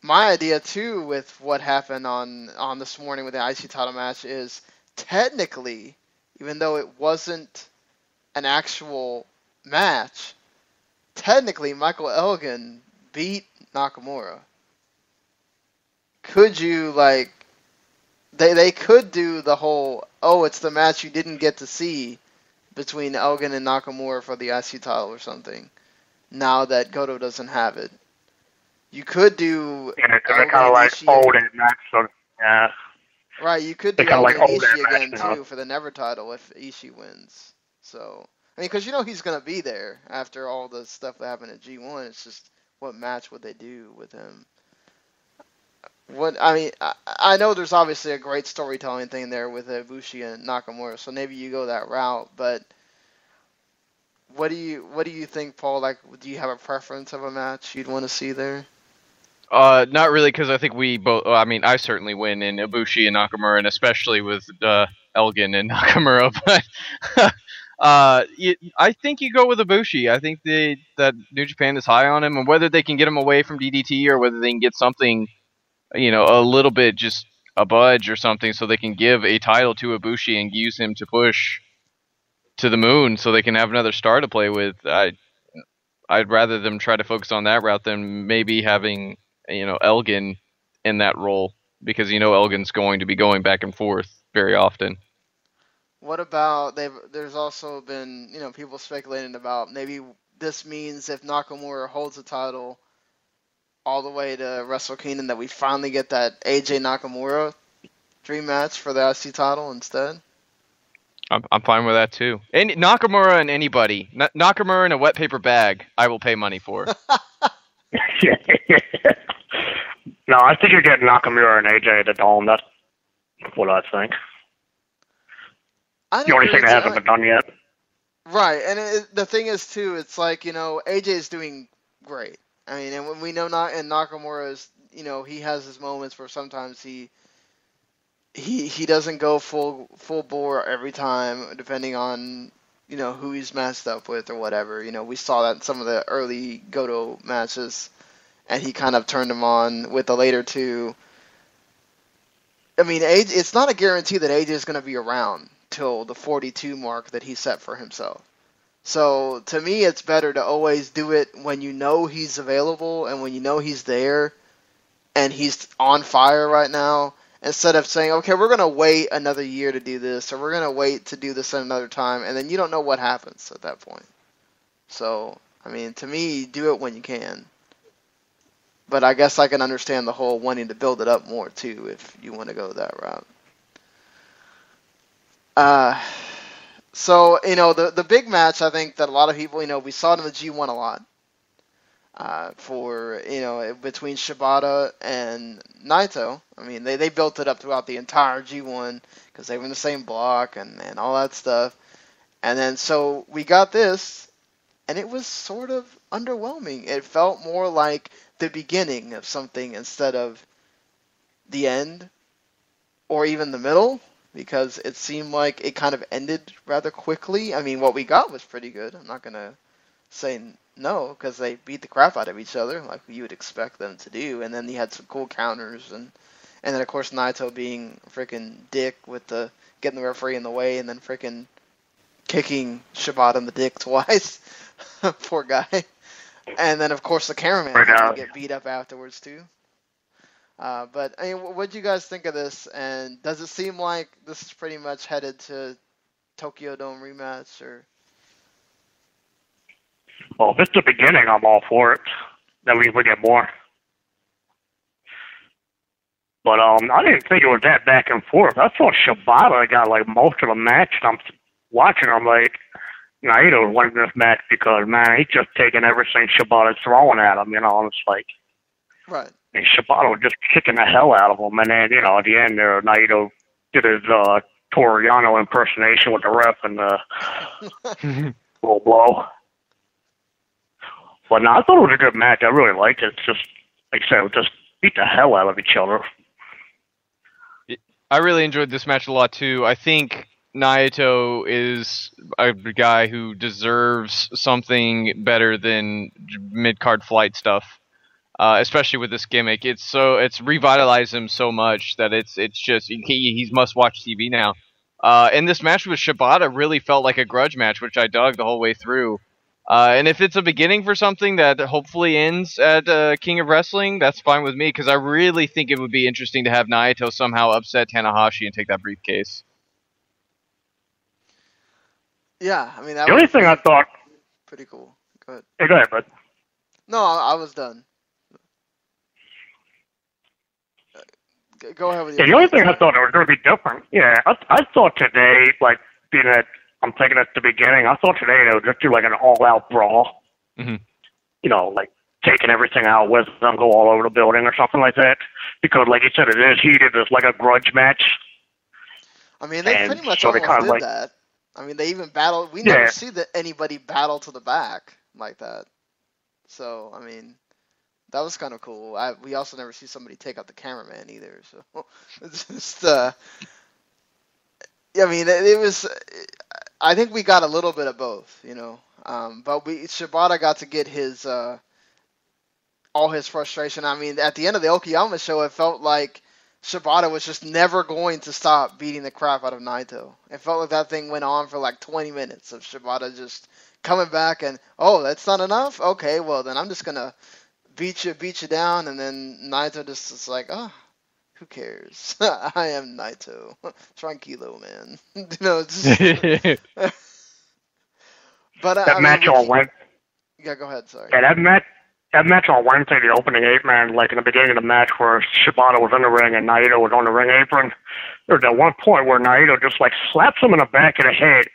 my idea too with what happened on this morning with the IC title match is technically, even though it wasn't an actual match, technically Michael Elgin beat Nakamura. Could you like they could do the whole it's the match you didn't get to see between Elgin and Nakamura for the IC title or something. Now that Goto doesn't have it. You could do Yeah, because they're kind of like old and that sort of, yeah. Right, you could do They're kinda like Elgin old Ishii and again match too for the Never title if Ishii wins. So, I mean, because you know he's gonna be there after all the stuff that happened at G1. It's just what match would they do with him? What I mean, I know there's obviously a great storytelling thing there with Ibushi and Nakamura, so maybe you go that route. But what do you think, Paul? Like, do you have a preference of a match you'd want to see there? Not really, because I think we both. I mean, I certainly win in Ibushi and Nakamura, and especially with Elgin and Nakamura. But I think you go with Ibushi. I think that New Japan is high on him, and whether they can get him away from DDT or whether they can get something, a little bit just a budge or something, so they can give a title to Ibushi and use him to push to the moon, so they can have another star to play with. I'd rather them try to focus on that route than maybe having Elgin in that role, because Elgin's going to be going back and forth very often. What about there's also been people speculating about maybe this means if Nakamura holds the title all the way to Wrestle Kingdom that we finally get that AJ Nakamura dream match for the IC title instead. I'm fine with that too. And Nakamura and anybody, Nakamura in a wet paper bag, I will pay money for. No, I think you're getting Nakamura and AJ at the Dome. That's what I think. The only thing that hasn't been done yet. Right, and the thing is too, it's like AJ is doing great. I mean, and when we know Nakamura is, he has his moments where sometimes he doesn't go full bore every time, depending on who he's matched up with or whatever. We saw that in some of the early Goto matches, and he kind of turned him on with the later two. I mean, it's not a guarantee that AJ is going to be around till the 42 mark that he set for himself. So to me, it's better to always do it when you know he's available and when you know he's there and he's on fire right now, instead of saying, okay, we're going to wait another year to do this, or we're going to wait to do this at another time, and then you don't know what happens at that point. So, I mean, to me, do it when you can. But I guess I can understand the whole wanting to build it up more, too, if you want to go that route. So, the big match, I think that a lot of people, we saw it in the G1 a lot. Between Shibata and Naito. I mean, they built it up throughout the entire G1 because they were in the same block and all that stuff. And then, so we got this, and it was sort of underwhelming. It felt more like the beginning of something instead of the end or even the middle, because it seemed like it kind of ended rather quickly. I mean, what we got was pretty good. I'm not going to say no, because they beat the crap out of each other, like you would expect them to do. And then you had some cool counters, and then of course Naito being a freaking dick with getting the referee in the way, and then freaking kicking Shibata in the dick twice. Poor guy. And then of course the cameraman had to get beat up afterwards too. But I mean, what do you guys think of this? And does it seem like this is pretty much headed to Tokyo Dome rematch, or? Well, if it's the beginning, I'm all for it. Then we get more. But I didn't think it was that back and forth. I thought Shibata got like most of the match. And I'm watching. I'm like, Naito won this match because man, he's just taking everything Shibata's throwing at him. And it's like, right. And Shibata was just kicking the hell out of him. And then at the end there, Naito did his Toriano impersonation with the ref and the little blow. But no, I thought it was a good match. I really liked it. It's just, like I said, it just beat the hell out of each other. I really enjoyed this match a lot, too. I think Naito is a guy who deserves something better than mid-card flight stuff. especially with this gimmick. It's revitalized him so much that it's just he's must-watch TV now. And this match with Shibata really felt like a grudge match, which I dug the whole way through. And if it's a beginning for something that hopefully ends at King of Wrestling, that's fine with me, because I really think it would be interesting to have Naito somehow upset Tanahashi and take that briefcase. Yeah, I mean, that The only thing I thought. pretty cool. Go ahead. Hey, go ahead, bud. No, I was done. Go ahead with Yeah, the only thing I thought it was going to be different. Yeah, I thought today, like, being at, I'm thinking at the beginning, I thought today they would just do like an all-out brawl. Mm-hmm. You know, like taking everything out with them, go all over the building or something like that. Because, like you said, it is heated. It's like a grudge match. I mean, they pretty much so they almost kind of did that. I mean, they even battled. We never see anybody battle to the back like that. So, I mean, that was kind of cool. We also never see somebody take out the cameraman either. So, it's just, I mean, it was. I think we got a little bit of both, you know. But Shibata got to get his all his frustration. I mean, at the end of the Okayama show, it felt like Shibata was just never going to stop beating the crap out of Naito. It felt like that thing went on for like 20 minutes of Shibata just coming back and, oh, that's not enough? Okay, well, then I'm just going to beat you down. And then Naito just is like, oh, who cares? I am Naito. Tranquilo, man. You know, it's just... But that match all went. Yeah, go ahead, sorry. Yeah, that match on Wednesday, the opening 8-man, like in the beginning of the match where Shibata was in the ring and Naito was on the ring apron, there was that one point where Naito just like slaps him in the back of the head,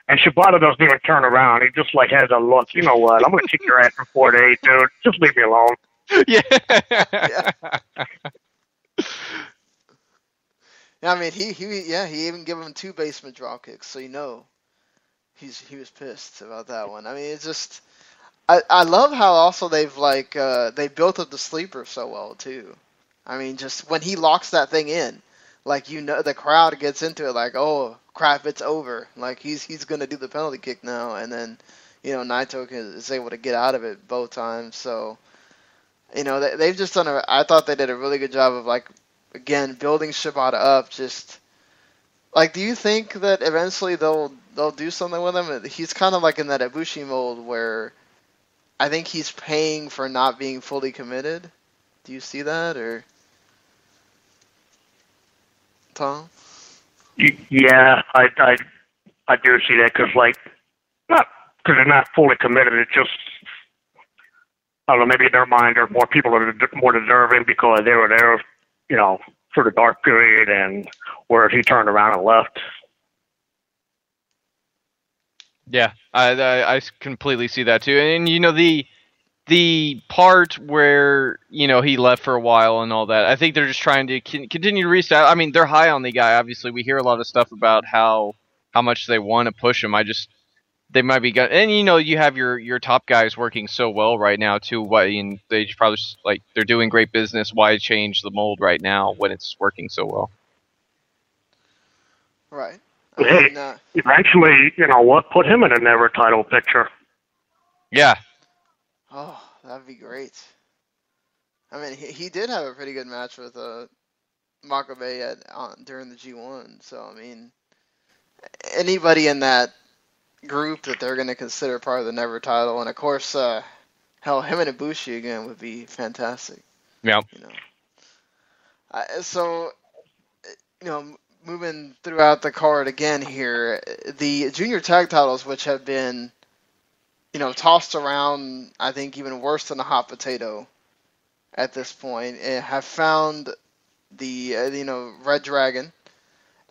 and Shibata doesn't even turn around. He just like has a look, you know what, I'm going to kick your ass from 4 to 8, dude. Just leave me alone. Yeah. Yeah, I mean, he even gave him 2 basement drop kicks, so you know he was pissed about that one. I mean, it's just... I love how also they've like they built up the sleeper so well too. I mean, just when he locks that thing in, like, you know, the crowd gets into it like, oh crap, it's over. Like he's gonna do the penalty kick now, and then, you know, Naito is able to get out of it both times. So, you know, they've just done I thought they did a really good job of, like, again, building Shibata up. Just like, do you think that eventually they'll do something with him? He's kind of like in that Ibushi mold where I think he's paying for not being fully committed. Do you see that, or Tom? Yeah, I do see that, because like, not because they're not fully committed. It's just, I don't know, maybe in their mind there are more people that are more deserving because they were there, you know, for the dark period, and where he turned around and left. Yeah, I completely see that too. And, you know, the part where, you know, he left for a while and all that, I think they're just trying to continue to restart. I mean, they're high on the guy. Obviously, we hear a lot of stuff about how much they want to push him. They might be, and, you know, you have your top guys working so well right now too. Why, and they probably just, like, they're doing great business. Why change the mold right now when it's working so well? Right. Hey, eventually, you know what? Put him in a never title picture. Yeah. Oh, that'd be great. I mean, he did have a pretty good match with Makabe during the G1. So, I mean, anybody in that group that they're going to consider part of the never title, and of course, hell, him and Ibushi again would be fantastic. Yeah. You know. So, you know, moving throughout the card again here, the junior tag titles, which have been, you know, tossed around, I think even worse than a hot potato at this point, have found the, you know, Red Dragon.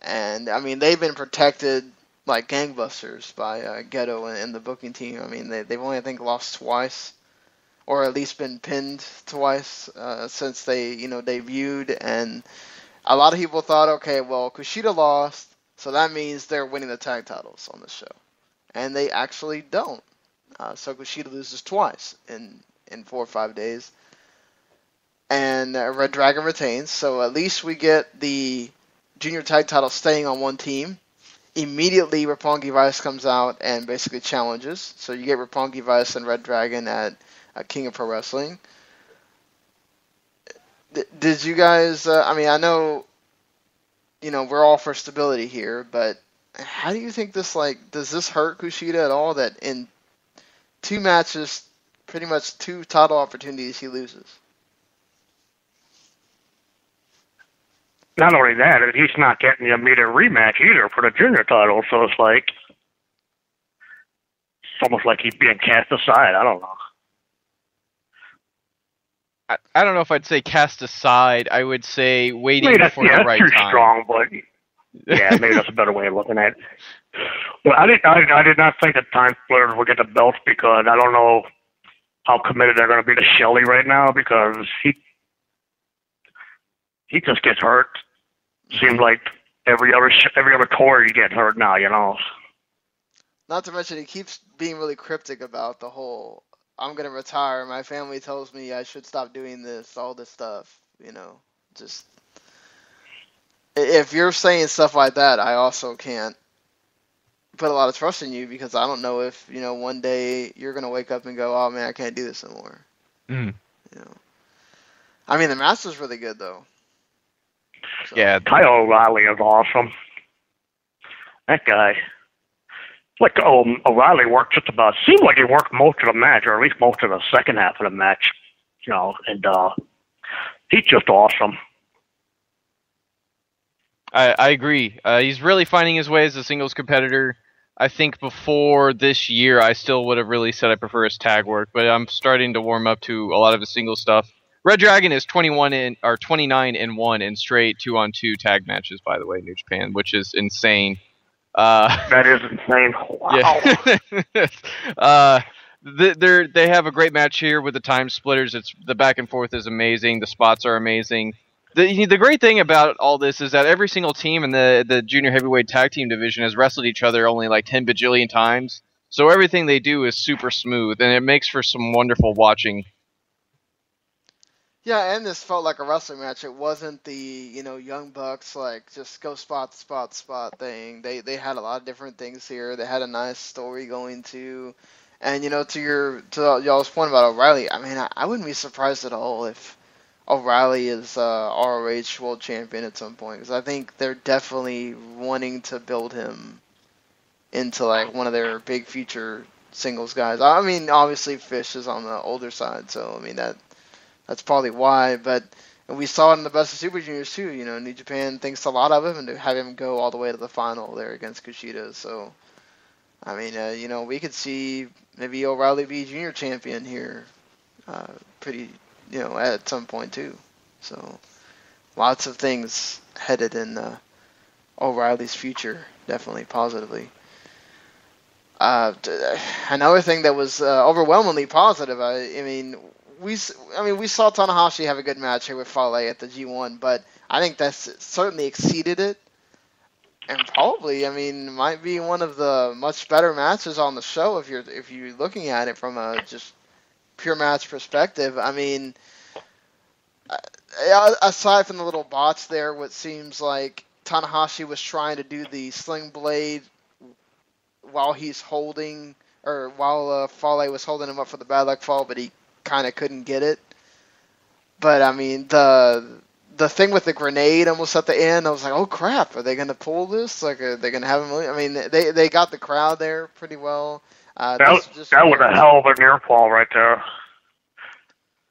And, I mean, they've been protected like gangbusters by Gedo and the booking team. I mean, they've only, I think, lost twice, or at least been pinned twice since they, you know, debuted. And a lot of people thought, okay, well, Kushida lost, so that means they're winning the tag titles on the show. And they actually don't. So Kushida loses twice in 4 or 5 days. And Red Dragon retains, so at least we get the junior tag title staying on one team. Immediately, Roppongi Vice comes out and basically challenges. So you get Roppongi Vice and Red Dragon at King of Pro Wrestling. Did you guys? I mean, I know we're all for stability here, but how do you think this does this hurt Kushida at all? That in 2 matches, pretty much 2 title opportunities, he loses. Not only that, he's not getting the immediate rematch either for the junior title, so it's almost like he's being cast aside. I don't know. I don't know if I'd say cast aside. I would say waiting for the right too time. Strong, but yeah, maybe that's a better way of looking at it. Well, I did not think that Time Splitters would get the belts because I don't know how committed they're going to be to Shelley right now because he just gets hurt. Seems like every other tour he gets hurt now. Not to mention he keeps being really cryptic about the whole I'm gonna retire. My family tells me I should stop doing this, all this stuff. Just if you're saying stuff like that, I also can't put a lot of trust in you because I don't know if one day you're gonna wake up and go, oh man, I can't do this anymore. I mean, the match was really good though. So. Yeah, Kyle O'Reilly is awesome. That guy. O'Reilly worked seemed like he worked most of the match, or at least most of the second half of the match, and he's just awesome. I agree. He's really finding his way as a singles competitor. I think before this year, I still would have really said I prefer his tag work, but I'm starting to warm up to a lot of his single stuff. Red Dragon is 29-1 in straight 2-on-2 tag matches, by the way, New Japan, which is insane. That is insane. Wow. Yeah. They have a great match here with the Time Splitters. The back and forth is amazing. The spots are amazing. The great thing about all this is that every single team in the junior heavyweight tag team division has wrestled each other only 10 bajillion times. So everything they do is super smooth, and it makes for some wonderful watching. Yeah, and this felt like a wrestling match. It wasn't the, Young Bucks, just go spot thing. They had a lot of different things here. They had a nice story going too. And, to y'all's point about O'Reilly, I mean, I wouldn't be surprised at all if O'Reilly is ROH World Champion at some point. Because I think they're definitely wanting to build him into, one of their big future singles guys. I mean, obviously Fish is on the older side, so, I mean, that's probably why, but we saw it in the Best of Super Juniors too. New Japan thinks a lot of him and to have him go all the way to the final there against Kushida. So, I mean, we could see maybe O'Reilly be junior champion here, at some point too. So, lots of things headed in O'Reilly's future, definitely positively. Another thing that was overwhelmingly positive. I mean, we saw Tanahashi have a good match here with Fale at the G1, but I think that's certainly exceeded it, and probably, might be one of the much better matches on the show if you're looking at it from a just pure match perspective. I mean, aside from the little botch there, what seems like Tanahashi was trying to do the sling blade while he's holding, or while Fale was holding him up for the bad luck fall, but he kind of couldn't get it. But I mean, the thing with the grenade almost at the end, I was like, oh crap, are they going to pull this? Are they going to have him? I mean, they got the crowd there pretty well. That was a hell of a near fall right there.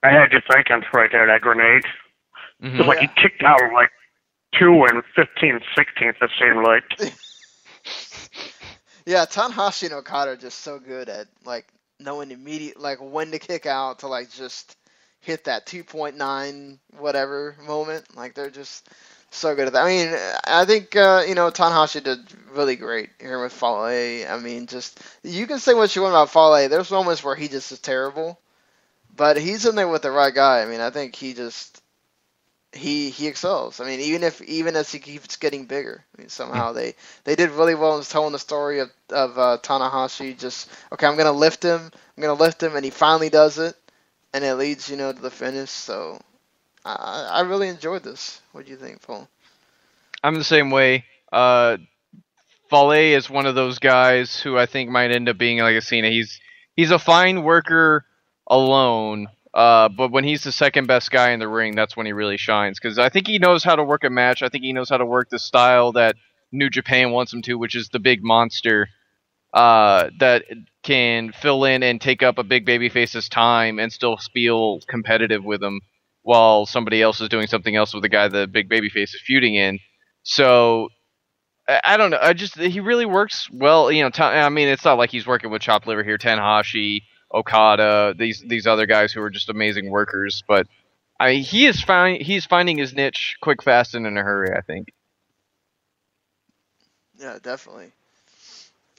I had you thinking right there, that grenade. Mm-hmm. It was he kicked out 2 and 15/16, it seemed like. Yeah, Tanahashi and Okada are just so good at knowing immediately when to kick out to just hit that 2.9 whatever moment. They're just so good at that. I mean, I think Tanahashi did really great here with Fale. I mean, just you can say what you want about Fale. There's moments where he just is terrible, but he's in there with the right guy. I mean, I think he excels. I mean, even as he keeps getting bigger. I mean, somehow they did really well in telling the story of Tanahashi. Just I'm gonna lift him, and he finally does it, and it leads to the finish. So I really enjoyed this. What do you think, Paul? I'm the same way. Fale is one of those guys who I think might end up being like a Cena. He's a fine worker alone. But when he's the second best guy in the ring, that's when he really shines. Because I think he knows how to work a match. I think he knows how to work the style that New Japan wants him to, which is the big monster that can fill in and take up a big babyface's time and still feel competitive with him, while somebody else is doing something else with the guy the big babyface is feuding in. So I don't know. He really works well. I mean, it's not like he's working with chopped liver here. Tanahashi, Okada, these other guys who are just amazing workers. But he's finding his niche quick, fast, and in a hurry, I think. Yeah, definitely.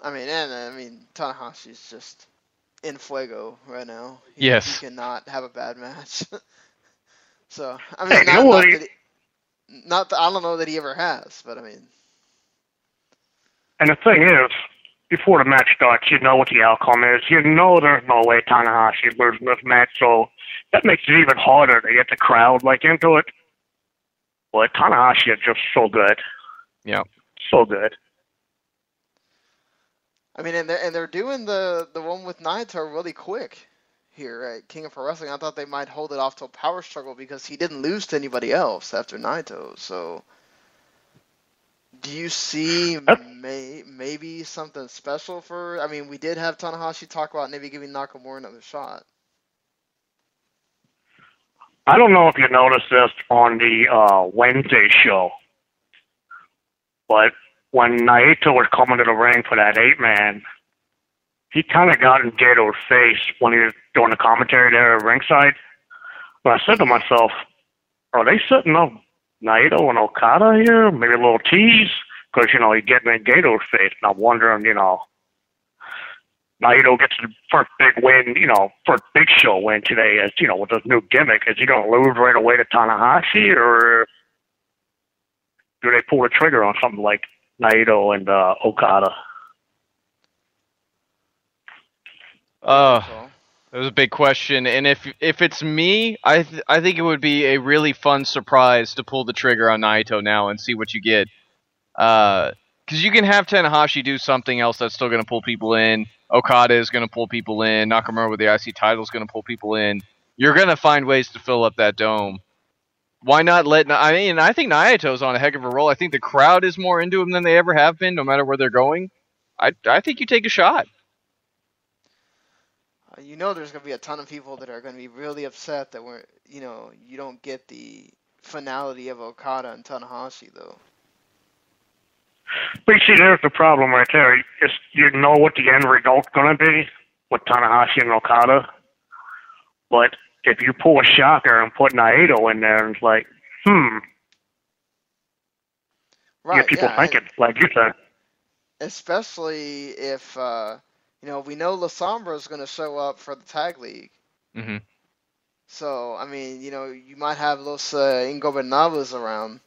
I mean, Tanahashi's just in fuego right now. Yes. He cannot have a bad match. So, I mean, I don't know that he ever has, but I mean. And the thing is, before the match starts, you know what the outcome is. You know there's no way Tanahashi is losing this match, so that makes it even harder to get the crowd into it. But Tanahashi is just so good. Yeah. So good. I mean, and they're doing the one with Naito really quick here at King of Pro Wrestling. I thought they might hold it off till Power Struggle because he didn't lose to anybody else after Naito. So, do you see maybe something special for? I mean, we did have Tanahashi talk about maybe giving Nakamura another shot. I don't know if you noticed this on the Wednesday show, but when Naito was coming to the ring for that 8-man, he kind of got in Gedo's face when he was doing the commentary there at ringside. But I said to myself, are they setting up Naito and Okada here? Maybe a little tease? Because, he's getting in Gedo's face. And I'm wondering, Naito gets the first big win, first big show win today as, with this new gimmick. Is he going to lose right away to Tanahashi? Or do they pull the trigger on something like Naito and Okada? That was a big question, and if it's me, I think it would be a really fun surprise to pull the trigger on Naito now and see what you get. Because you can have Tanahashi do something else that's still going to pull people in. Okada is going to pull people in. Nakamura with the IC title is going to pull people in. You're going to find ways to fill up that dome. Why not let... I think Naito's on a heck of a roll. I think the crowd is more into him than they ever have been, no matter where they're going. I think you take a shot. There's going to be a ton of people that are going to be really upset that you don't get the finality of Okada and Tanahashi, though. But you see, there's the problem right there. You know what the end result's going to be with Tanahashi and Okada. But if you pull a shocker and put Naito in there, it's like, Right, get people thinking, like you said. Especially if, we know La Sombra is going to show up for the tag league. Mm-hmm. So, I mean, you might have Los Ingobernables around,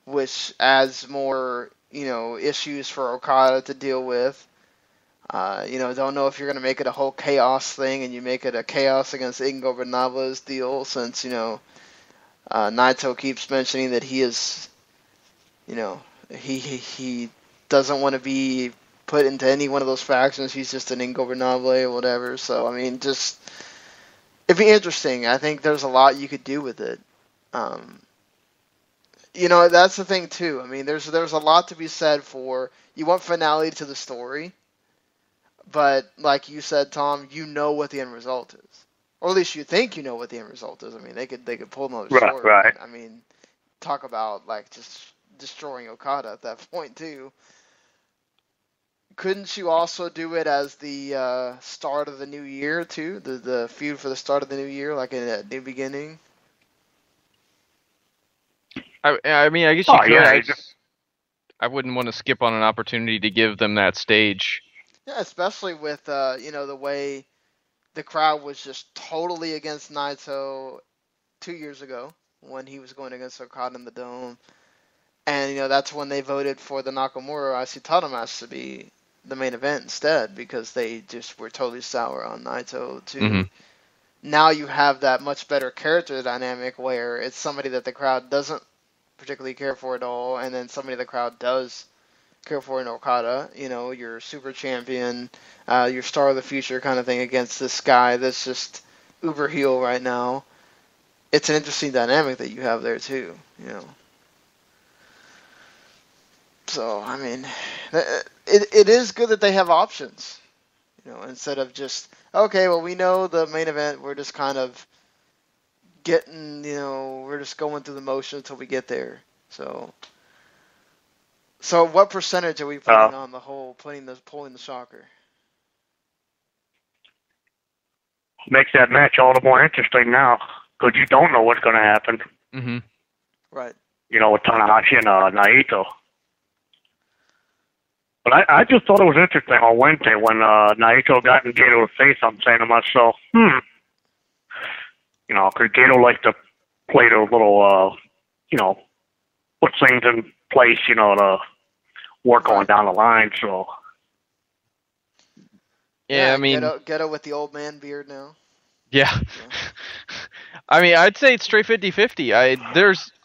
which adds more, issues for Okada to deal with. Don't know if you're going to make it a whole chaos thing and you make it a chaos against Ingobernables deal since, Naito keeps mentioning that he is, he doesn't want to be put into any one of those factions. He's just an Ingobernable or whatever. So, I mean, it'd be interesting. I think there's a lot you could do with it. That's the thing too. I mean, there's a lot to be said for, you want finality to the story, but like you said, Tom, you know what the end result is, or at least you think you know what the end result is. I mean, they could pull another story. Right. I mean, talk about just destroying Okada at that point too. Couldn't you also do it as the start of the new year too? The feud for the start of the new year, like a new beginning. I mean, I guess you could. Yeah, I wouldn't want to skip on an opportunity to give them that stage. Yeah, especially with the way the crowd was just totally against Naito 2 years ago when he was going against Okada in the Dome, and that's when they voted for the Nakamura IC title match to be the main event instead, because they just were totally sour on Naito too. Mm-hmm. Now you have that much better character dynamic where it's somebody that the crowd doesn't particularly care for at all, and then somebody the crowd does care for in Okada, your super champion, your star of the future kind of thing against this guy that's just uber heel right now, it's an interesting dynamic that you have there too. So I mean, it is good that they have options. Instead of just okay, well we know the main event, we're just kind of getting, we're just going through the motion until we get there. So what percentage are we putting on the whole pulling the shocker? Makes that match all the more interesting now, because you don't know what's going to happen. Mm-hmm. Right. With Tanahashi and Naito. But I just thought it was interesting on Wednesday when Naito got in Geto's face. I'm saying to myself, because Gedo likes to play those little, put things in place, to work on down the line. So. Yeah, I mean, Gedo with the old man beard now. Yeah. I mean, I'd say it's straight 50-50.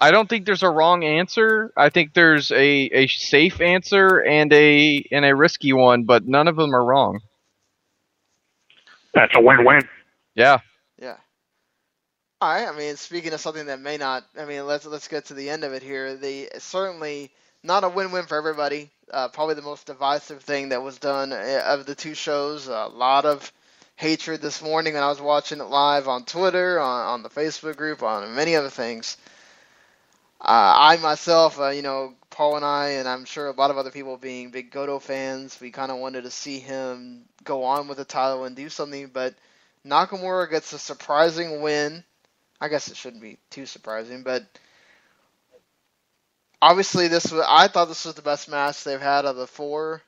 I don't think there's a wrong answer. I think there's a safe answer and a risky one, but none of them are wrong. That's a win-win. Yeah. Yeah. All right. I mean, speaking of something that may not, I mean, let's get to the end of it here. Certainly not a win-win for everybody. Probably the most divisive thing that was done of the two shows. A lot of hatred this morning when I was watching it live on Twitter, on the Facebook group, on many other things. I myself, Paul and I, and I'm sure a lot of other people being big Goto fans, we kind of wanted to see him go on with the title and do something, but Nakamura gets a surprising win. I guess it shouldn't be too surprising, but obviously I thought this was the best match they've had of the 4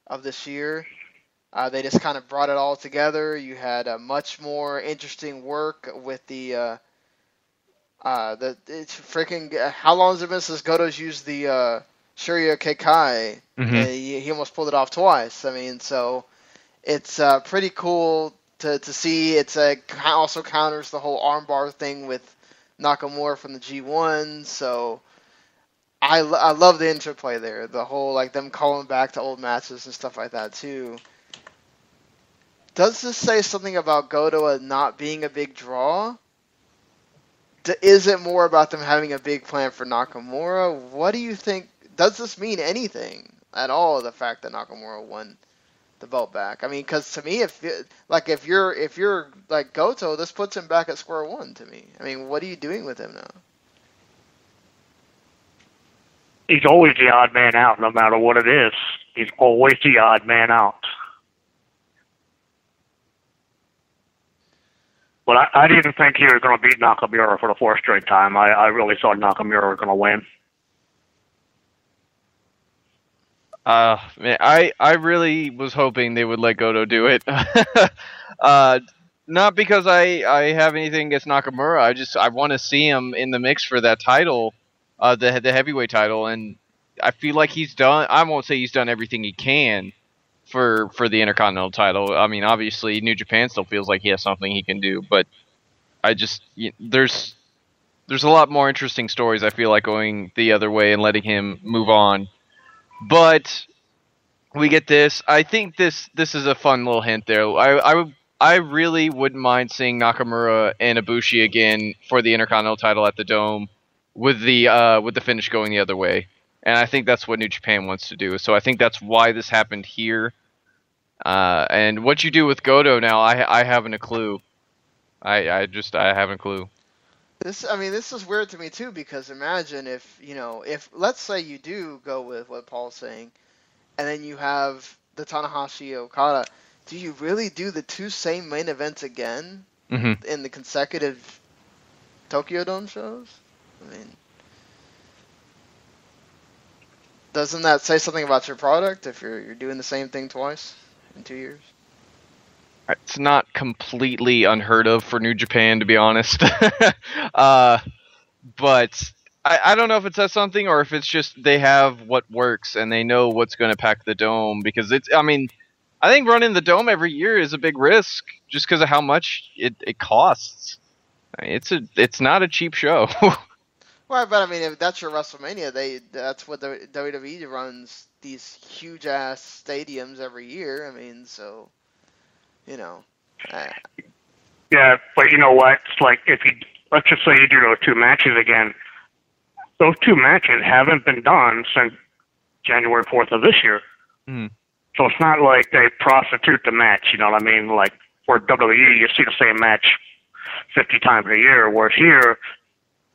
of this year. They just kind of brought it all together. You had a much more interesting work with the freaking. How long has it been since Goto's used the Shiryu Keikai? Mm-hmm. He almost pulled it off twice. I mean, so it's pretty cool to see. It's also counters the whole armbar thing with Nakamura from the G1. So I love the interplay there. The whole them calling back to old matches and stuff like that too. Does this say something about Goto not being a big draw? Is it more about them having a big plan for Nakamura? What do you think? Does this mean anything at all, the fact that Nakamura won the belt back? I mean, because to me, if you're like Goto, this puts him back at square one to me. I mean, what are you doing with him now? He's always the odd man out, no matter what it is. He's always the odd man out. But I didn't think he was going to beat Nakamura for the 4th straight time. I really thought Nakamura was going to win. Man, I really was hoping they would let Goto do it. Not because I have anything against Nakamura. I want to see him in the mix for that title, the heavyweight title, and I feel like he's done. I won't say he's done everything he can for the Intercontinental title. I mean, obviously, New Japan still feels like he has something he can do, but there's a lot more interesting stories, I feel like, going the other way and letting him move on. But we get this. I think this is a fun little hint there. I really wouldn't mind seeing Nakamura and Ibushi again for the Intercontinental title at the Dome with the finish going the other way. And I think that's what New Japan wants to do. So I think that's why this happened here. And what you do with Goto now, I haven't a clue. I haven't a clue. This is weird to me too, because imagine if let's say you do go with what Paul's saying, and then you have the Tanahashi Okada, do you really do the 2 same main events again in the consecutive Tokyo Dome shows? I mean, doesn't that say something about your product if you're doing the same thing twice in 2 years? It's not completely unheard of for New Japan, to be honest. But I don't know if it says something or if it's just they have what works and they know what's going to pack the Dome. Because I think running the Dome every year is a big risk just because of how much it costs. It's not a cheap show. Right, but I mean, if that's your WrestleMania, that's what the WWE runs, these huge ass stadiums every year. I mean, so. Yeah, but you know what? It's like if you let's just say you do those 2 matches again. Those 2 matches haven't been done since January 4th of this year. Mm. So it's not like they prostitute the match. You know what I mean? Like for WWE, you see the same match 50 times a year. Whereas here,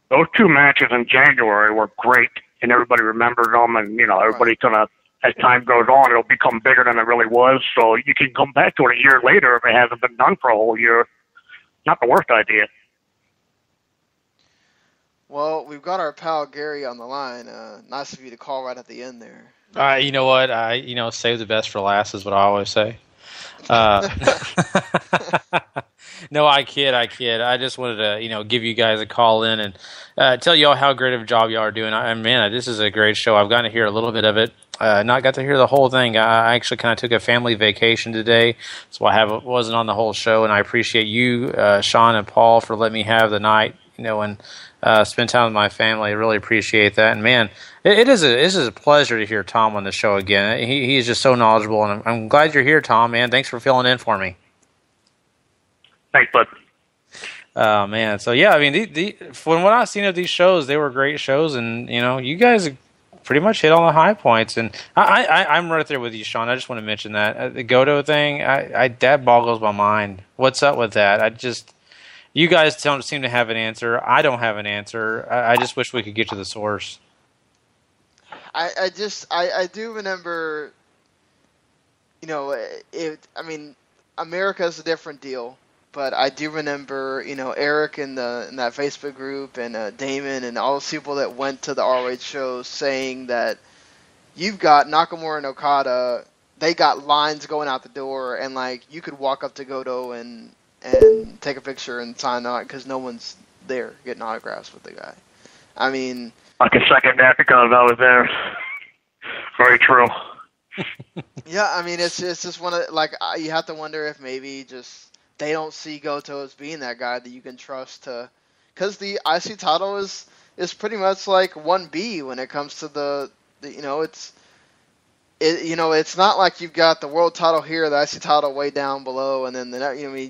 those 2 matches in January were great, and everybody remembers them, and everybody kind of. As time goes on, it'll become bigger than it really was. So you can come back to it a year later if it hasn't been done for a whole year. Not the worst idea. Well, we've got our pal Gary on the line. Nice of you to call right at the end there. You know what? Save the best for last is what I always say. No, I kid. I just wanted to, give you guys a call in and tell you all how great of a job you all are doing. Man, this is a great show. I've gotten to hear a little bit of it. Not got to hear the whole thing. I actually kind of took a family vacation today, so I wasn't on the whole show. And I appreciate you, Sean and Paul, for letting me have the night, and spend time with my family. I really appreciate that. And man, it is a pleasure to hear Tom on the show again. He is just so knowledgeable, and I'm glad you're here, Tom. Man, thanks for filling in for me. Thanks, bud. Oh man, so yeah, I mean, from what I've seen of these shows, they were great shows, and you guys pretty much hit on the high points. And I'm right there with you, Sean. I just want to mention that the Goto thing, that boggles my mind. What's up with that? You guys don't seem to have an answer. I don't have an answer. I just wish we could get to the source. I do remember, America's a different deal. But I do remember, Eric in that Facebook group and Damon and all those people that went to the ROH shows saying that you've got Nakamura and Okada, they got lines going out the door, and you could walk up to Goto and take a picture and sign on because no one's there getting autographs with the guy. I mean, I can second that because I was there. Very true. Yeah, I mean, it's just one of you have to wonder if maybe just. They don't see Goto as being that guy that you can trust to, because the IC title is pretty much like 1B when it comes to it's not like you've got the world title here, the IC title way down below, and then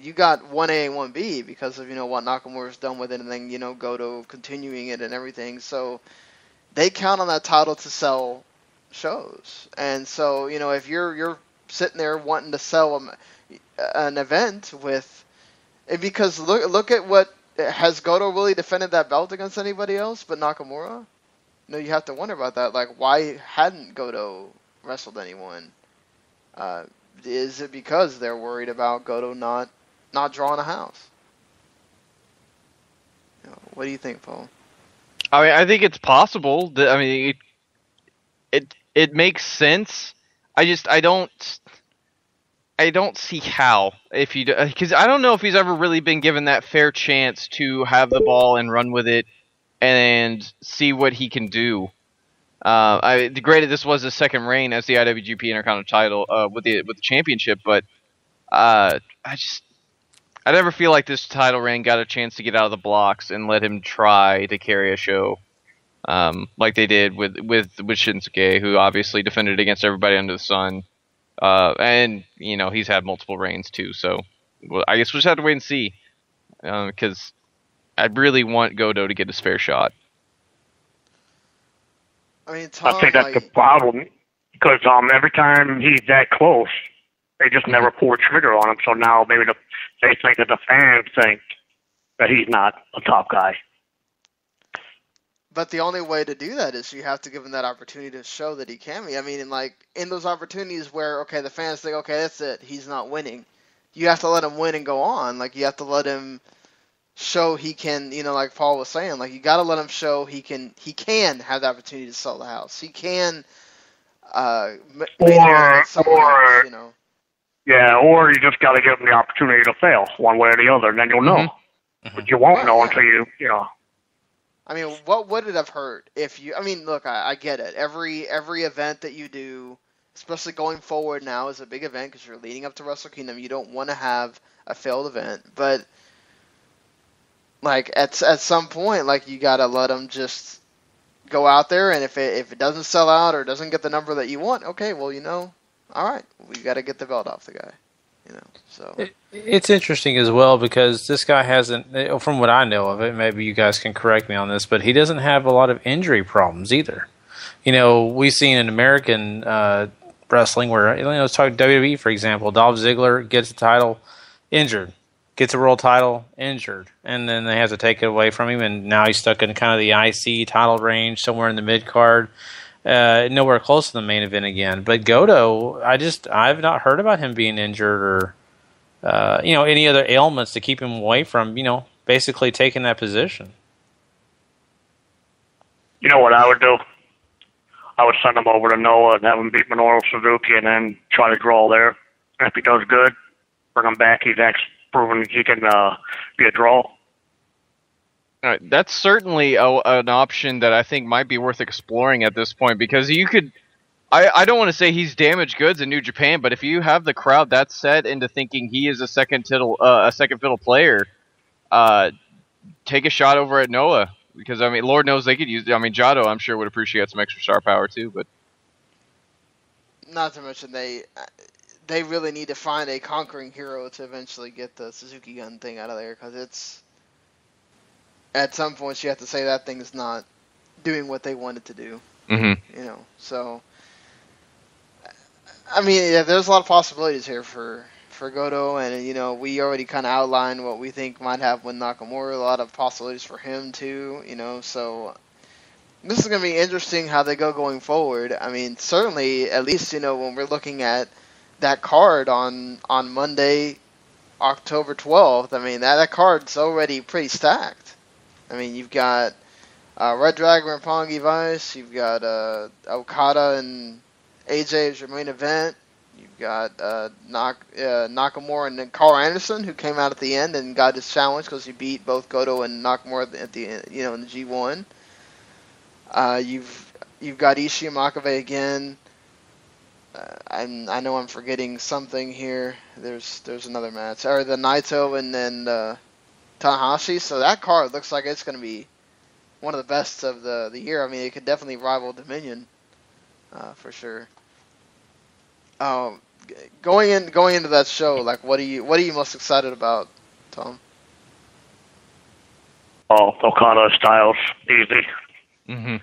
you got 1A and 1B because of what Nakamura's done with it, and then Goto continuing it and everything. So they count on that title to sell shows, and so if you're sitting there wanting to sell an event with, because look at what has Goto really defended that belt against anybody else but Nakamura? You have to wonder about that. Why hadn't Goto wrestled anyone? Is it because they're worried about Goto not drawing a house? What do you think, Paul? I mean, I think it's possible. It makes sense. I don't see how, because I don't know if he's ever really been given that fair chance to have the ball and run with it and see what he can do. Granted, this was his second reign as the IWGP Intercontinental title with the championship, but I never feel like this title reign got a chance to get out of the blocks and let him try to carry a show like they did with Shinsuke, who obviously defended against everybody under the sun. And he's had multiple reigns too, so I guess we'll just have to wait and see. Because I really want Goto to get his fair shot. I mean, Tom, I think that's the problem, because every time he's that close, they just never pull a trigger on him. So now maybe they think that the fans think that he's not a top guy. But the only way to do that is you have to give him that opportunity to show that he can be. I mean, in those opportunities where, okay, the fans think, okay, that's it, he's not winning. You have to let him win and go on. You have to let him show he can, like Paul was saying, you got to let him show he can have the opportunity to sell the house. He can, or you just got to give him the opportunity to fail one way or the other, and then you'll know. Mm-hmm. But you won't know until you. I mean, what would it have hurt if you? I mean, look, I get it. Every event that you do, especially going forward now, is a big event because you're leading up to Wrestle Kingdom. You don't want to have a failed event, but at some point, you gotta let them just go out there, and if it doesn't sell out or doesn't get the number that you want, okay, well, all right, we got to get the belt off the guy. So It's interesting as well because this guy hasn't, from what I know of it, maybe you guys can correct me on this, but he doesn't have a lot of injury problems either. We've seen in American wrestling where, let's talk WWE, for example. Dolph Ziggler gets a title, injured. Gets a world title, injured. And then they have to take it away from him, and now he's stuck in kind of the IC title range, somewhere in the mid-card. Nowhere close to the main event again. But Goto, I've not heard about him being injured or, any other ailments to keep him away from, basically taking that position. You know what I would do? I would send him over to Noah and have him beat Minoru Suzuki and then try to draw there. And if he does good, bring him back. He's actually proven he can be a draw. All right, that's certainly an option that I think might be worth exploring at this point because you could. I don't want to say he's damaged goods in New Japan, but if you have the crowd that's set into thinking he is a second fiddle player, take a shot over at Noah because Lord knows they could use. Gedo, I'm sure would appreciate some extra star power too, but not to mention they really need to find a conquering hero to eventually get the Suzuki Gun thing out of there because it's at some point you have to say that thing is not doing what they want it to do. Mm-hmm. So there's a lot of possibilities here for Goto, and we already kind of outlined what we think might happen with Nakamura. A lot of possibilities for him too. So this is going to be interesting how they go going forward. Certainly, at least when we're looking at that card on Monday, October 12th. That card's already pretty stacked. You've got Red Dragon and Roppongi Vice. You've got Okada and AJ as your main event. You've got Nakamura and then Carl Anderson, who came out at the end and got his challenge because he beat both Goto and Nakamura at the in the G1. You've got Ishii and Makabe again. I know I'm forgetting something here. There's another match, or the Naito and then Tanahashi. So that card looks like it's going to be one of the best of the year. It could definitely rival Dominion, for sure. Going into that show, like what are you most excited about, Tom? Oh, Okada Styles, easy. Mm-hmm.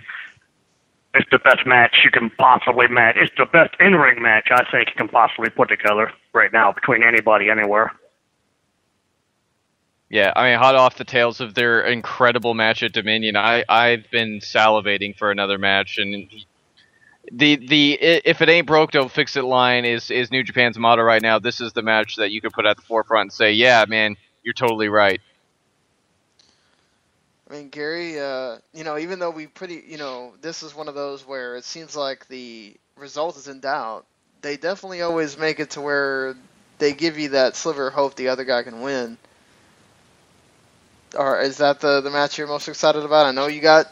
It's the best match you can possibly match. It's the best in-ring match I think you can possibly put together right now between anybody, anywhere. Yeah, hot off the tails of their incredible match at Dominion, I've been salivating for another match, and the if it ain't broke, don't fix it line is New Japan's motto right now. This is the match that you could put at the forefront and say, yeah, man, you're totally right. Gary, even though this is one of those where it seems like the result is in doubt, they definitely always make it to where they give you that sliver of hope the other guy can win. Or is that the match you're most excited about? I know you got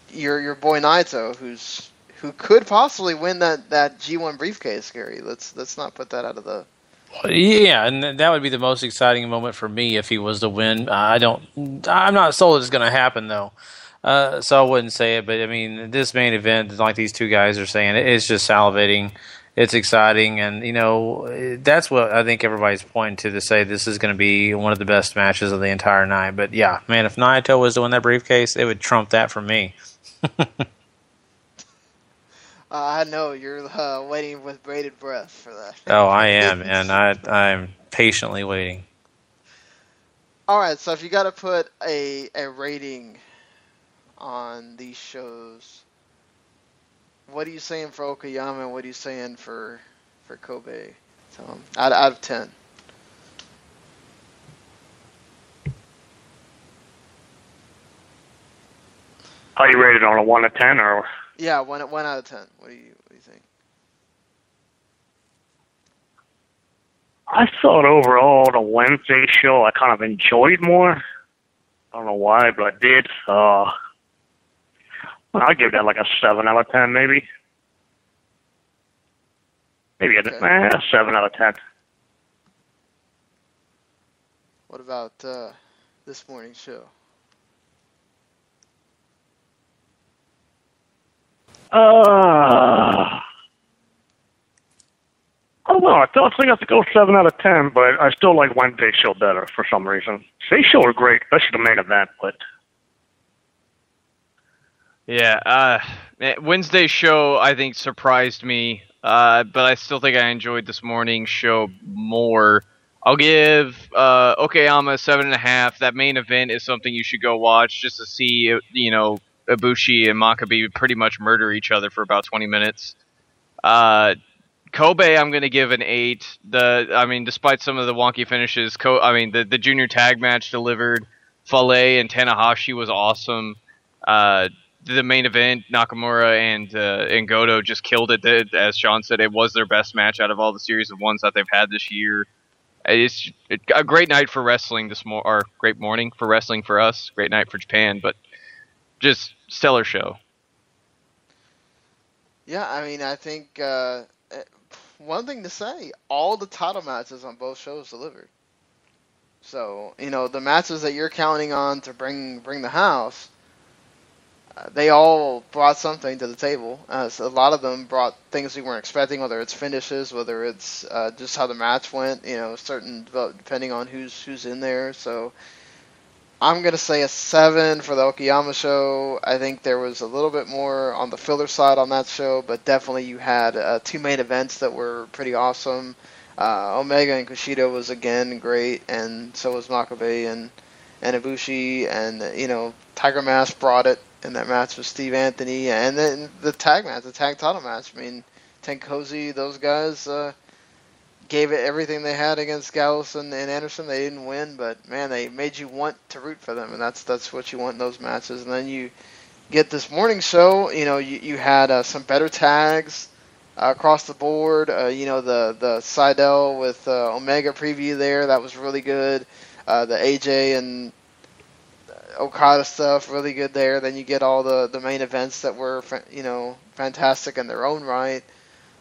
your boy Naito, who could possibly win that G1 briefcase, Gary. Let's not put that out of the... Yeah, and that would be the most exciting moment for me if he was to win. I'm not sold it's going to happen, though. So I wouldn't say it, but this main event, like these two guys are saying, it's just salivating. It's exciting, and that's what I think everybody's pointing to say this is going to be one of the best matches of the entire night. But yeah, man, if Naito was to win that briefcase, it would trump that for me. I know you're waiting with bated breath for that. Oh, I am, and I'm patiently waiting. All right, so if you got to put a rating on these shows, what are you saying for Okayama? What are you saying for Kobe? Tom, out of 10. How you rated on a 1 to 10 or? Yeah, one out of 10. What do you think? I thought overall the Wednesday show I kind of enjoyed more. I don't know why, but I did. I'd give that like a 7 out of 10, maybe. Maybe a 7 out of 10. What about this morning's show? I'm don't know. I think I have to go 7 out of 10, but I still like Wednesday's show better for some reason. Today's show was great, especially the main event, but... Yeah, Wednesday's show, I think, surprised me, but I still think I enjoyed this morning's show more. I'll give Okayama 7.5. That main event is something you should go watch just to see, you know, Ibushi and Makabe pretty much murder each other for about 20 minutes. Kobe, I'm going to give an 8. Despite some of the wonky finishes, the junior tag match delivered. Fale and Tanahashi was awesome. The main event, Nakamura and Goto just killed it. As Sean said, it was their best match out of all the series of ones that they've had this year. It's a great night for wrestling or great morning for wrestling for us. Great night for Japan, but just stellar show. Yeah, I mean, I think one thing to say, all the title matches on both shows delivered. So, you know, the matches that you're counting on to bring the house, they all brought something to the table. So a lot of them brought things we weren't expecting, whether it's finishes, whether it's just how the match went, you know, depending on who's in there. So I'm going to say a 7 for the Okayama show. I think there was a little bit more on the filler side on that show, but definitely you had 2 main events that were pretty awesome. Omega and Kushida was again great, and so was Makabe and Ibushi, and, you know, Tiger Mask brought it in that match with Steve Anthony, and then the tag title match. I mean, Tenkozy, those guys gave it everything they had against Gallows and Anderson. They didn't win, but man, they made you want to root for them, and that's what you want in those matches. And then you get this morning show. You know, you had some better tags across the board. You know, the Sydal with Omega preview there, that was really good. The AJ and Okada stuff, really good there. Then you get all the main events that were, you know, fantastic in their own right.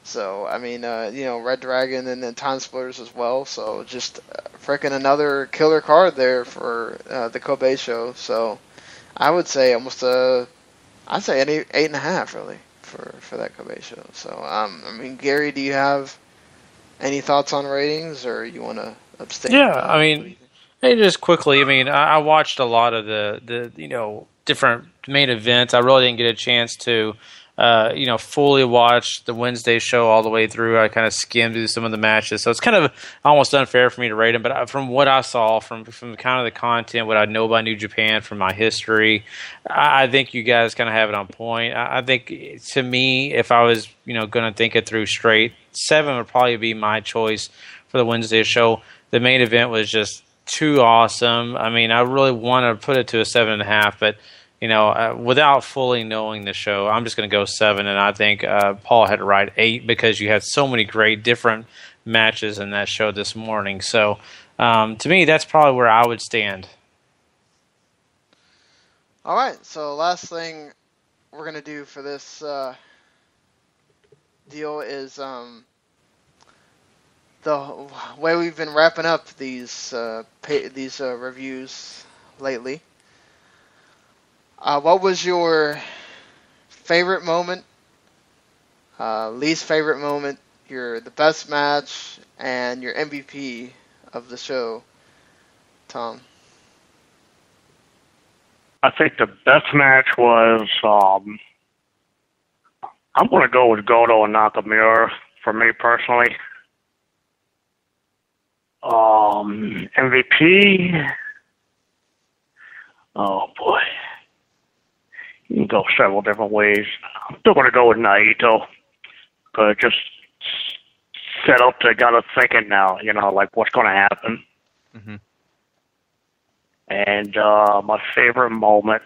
So, I mean, you know, Red Dragon and then Time Splitters as well. So, just freaking another killer card there for the Kobe show. So, I would say almost I'd say an 8.5 really for that Kobe show. So, I mean, Gary, do you have any thoughts on ratings, or you want to abstain? Yeah, I mean, hey, just quickly, I mean, I watched a lot of the you know, different main events. I really didn't get a chance to you know, fully watch the Wednesday show all the way through. I kind of skimmed through some of the matches, so it's kind of almost unfair for me to rate them. But from what I saw, from kind of the content, what I know about New Japan, from my history, I think you guys kind of have it on point. I think, to me, if I was, you know, going to think it through straight, 7 would probably be my choice for the Wednesday show. The main event was just too awesome. I mean, I really want to put it to a 7.5, but, you know, without fully knowing the show, I'm just going to go 7, and I think Paul had to write 8 because you had so many great different matches in that show this morning. So, to me, that's probably where I would stand. All right, so last thing we're going to do for this deal is the way we've been wrapping up these reviews lately. What was your favorite moment, least favorite moment, the best match, and your MVP of the show, Tom? I think the best match was, I'm going to go with Goto and Nakamura for me personally. MVP, oh boy. You can go several different ways. I'm still going to go with Naito, because it just set up to got us thinking now, you know, like what's going to happen. Mm-hmm. And my favorite moment,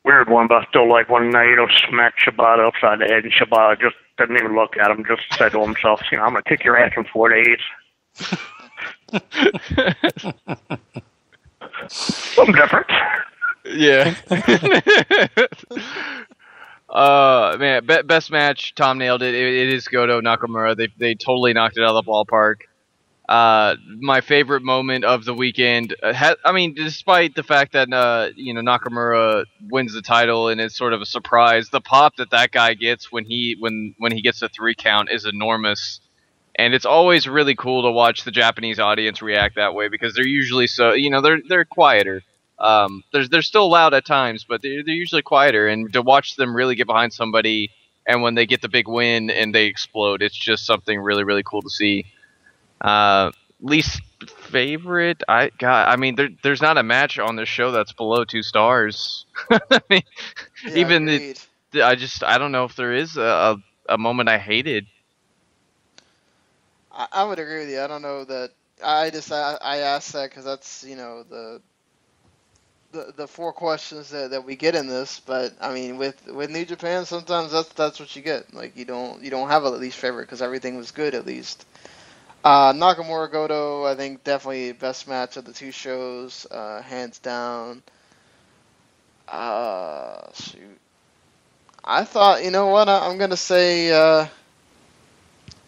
weird one, but I still like when Naito smacked Shibata upside the head, and Shibata just didn't even look at him, just said to himself, you know, I'm going to kick your ass in 4 days. Something different. Yeah. Man, best match. Tom nailed it. It is Goto Nakamura. They totally knocked it out of the ballpark. My favorite moment of the weekend, despite the fact that Nakamura wins the title and it's sort of a surprise, the pop that guy gets when he gets the 3 count is enormous, and it's always really cool to watch the Japanese audience react that way because they're usually they're quieter. They're still loud at times, but they're usually quieter, and to watch them really get behind somebody, and when they get the big win and they explode, it's just something really, really cool to see. Least favorite, there's not a match on this show that's below 2 stars. I mean, I don't know if there is a moment I hated. I would agree with you. I don't know that. I asked that because that's the 4 questions that we get in this. But I mean, with New Japan, sometimes that's what you get. Like you don't have a least favorite because everything was good at least. Nakamura Goto, I think definitely best match of the 2 shows, hands down. Shoot. I thought, I'm gonna say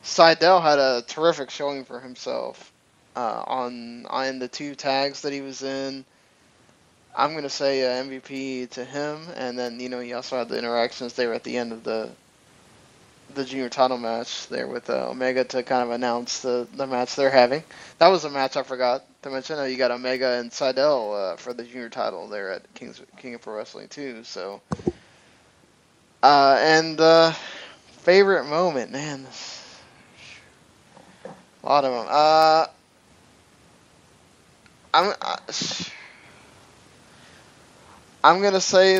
Sydal had a terrific showing for himself on the 2 tags that he was in. I'm gonna say MVP to him, and then he also had the interactions there at the end of the junior title match there with Omega to kind of announce the match they're having. That was a match I forgot to mention. You got Omega and Sydal for the junior title there at King of Pro Wrestling too. So, and favorite moment, man, a lot of them. I'm gonna say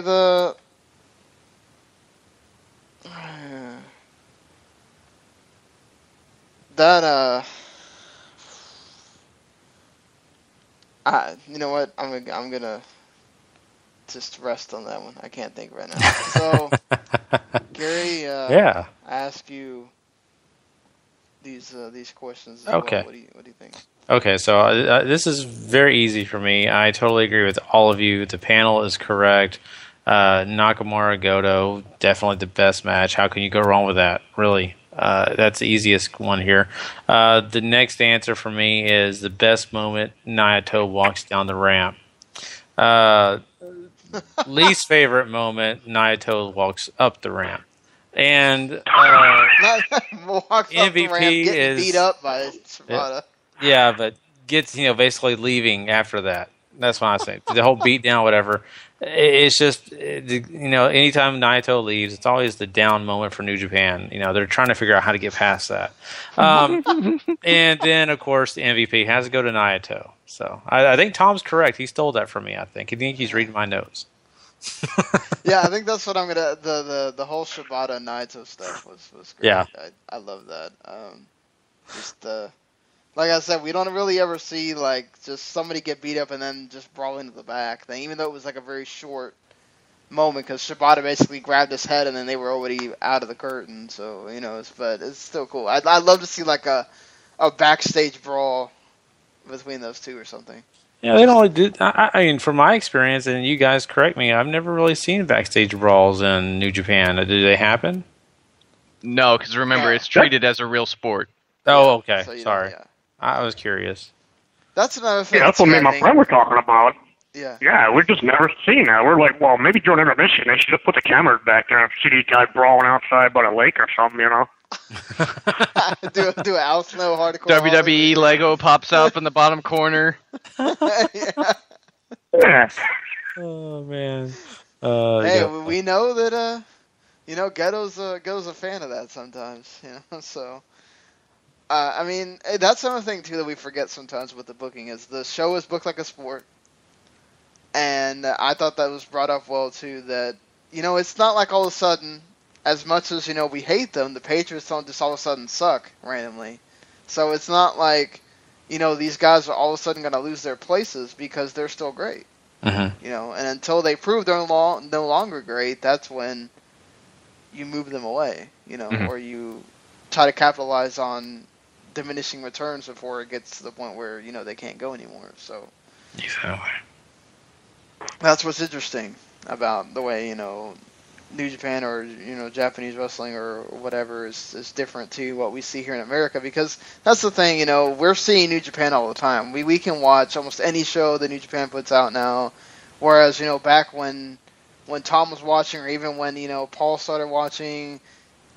you know what? I'm gonna just rest on that one. I can't think right now. So, Gary, I ask you these questions as okay. well. What do you think? Okay, so this is very easy for me. I totally agree with all of you. The panel is correct. Nakamura Goto, definitely the best match. How can you go wrong with that? Really. That's the easiest one here. The next answer for me is the best moment Naito walks down the ramp. Least favorite moment Naito walks up the ramp. And walks MVP up the ramp, getting beat up by Shibata. Yeah, but gets basically leaving after that. That's what I say. The whole beat down, whatever. It's just anytime Naito leaves, it's always the down moment for New Japan. They're trying to figure out how to get past that. And then of course the MVP has to go to Naito. So I think Tom's correct. He stole that from me. I think he's reading my notes. Yeah, I think that's what I'm gonna. The whole Shibata Naito stuff was great. Yeah, I love that. Like I said, we don't really ever see just somebody get beat up and then just brawl into the back thing, even though it was a very short moment because Shibata basically grabbed his head and then they were already out of the curtain. So but it's still cool. I'd love to see a backstage brawl between those 2 or something. Yeah, they don't really do. I mean, from my experience, and you guys correct me, I've never really seen backstage brawls in New Japan. Do they happen? No, because remember, it's treated as a real sport. Oh, okay. So, sorry. I was curious. That's another thing. Yeah, that's what me and my friend were talking about. Yeah. Yeah, we've just never seen that. We're like, well, maybe during intermission they should just put the cameras back there and see these guys brawling outside by the lake or something, do an Al Snow hardcore. WWE Lego pops up in the bottom corner. Yeah. Oh man. Hey, we know that Geto's a fan of that sometimes. So. I mean, that's another thing too that we forget sometimes with the booking is the show is booked like a sport, and I thought that was brought up well too. That it's not like all of a sudden, as much as we hate them, the Patriots don't just all of a sudden suck randomly. So it's not like these guys are all of a sudden going to lose their places because they're still great. Mm-hmm. And until they prove they're no longer great, that's when you move them away. Mm-hmm. Or you try to capitalize on diminishing returns before it gets to the point where they can't go anymore. So exactly. That's what's interesting about the way New Japan or Japanese wrestling or whatever is different to what we see here in America, because that's the thing, we're seeing New Japan all the time. We can watch almost any show that New Japan puts out now, whereas back when Tom was watching, or even when Paul started watching,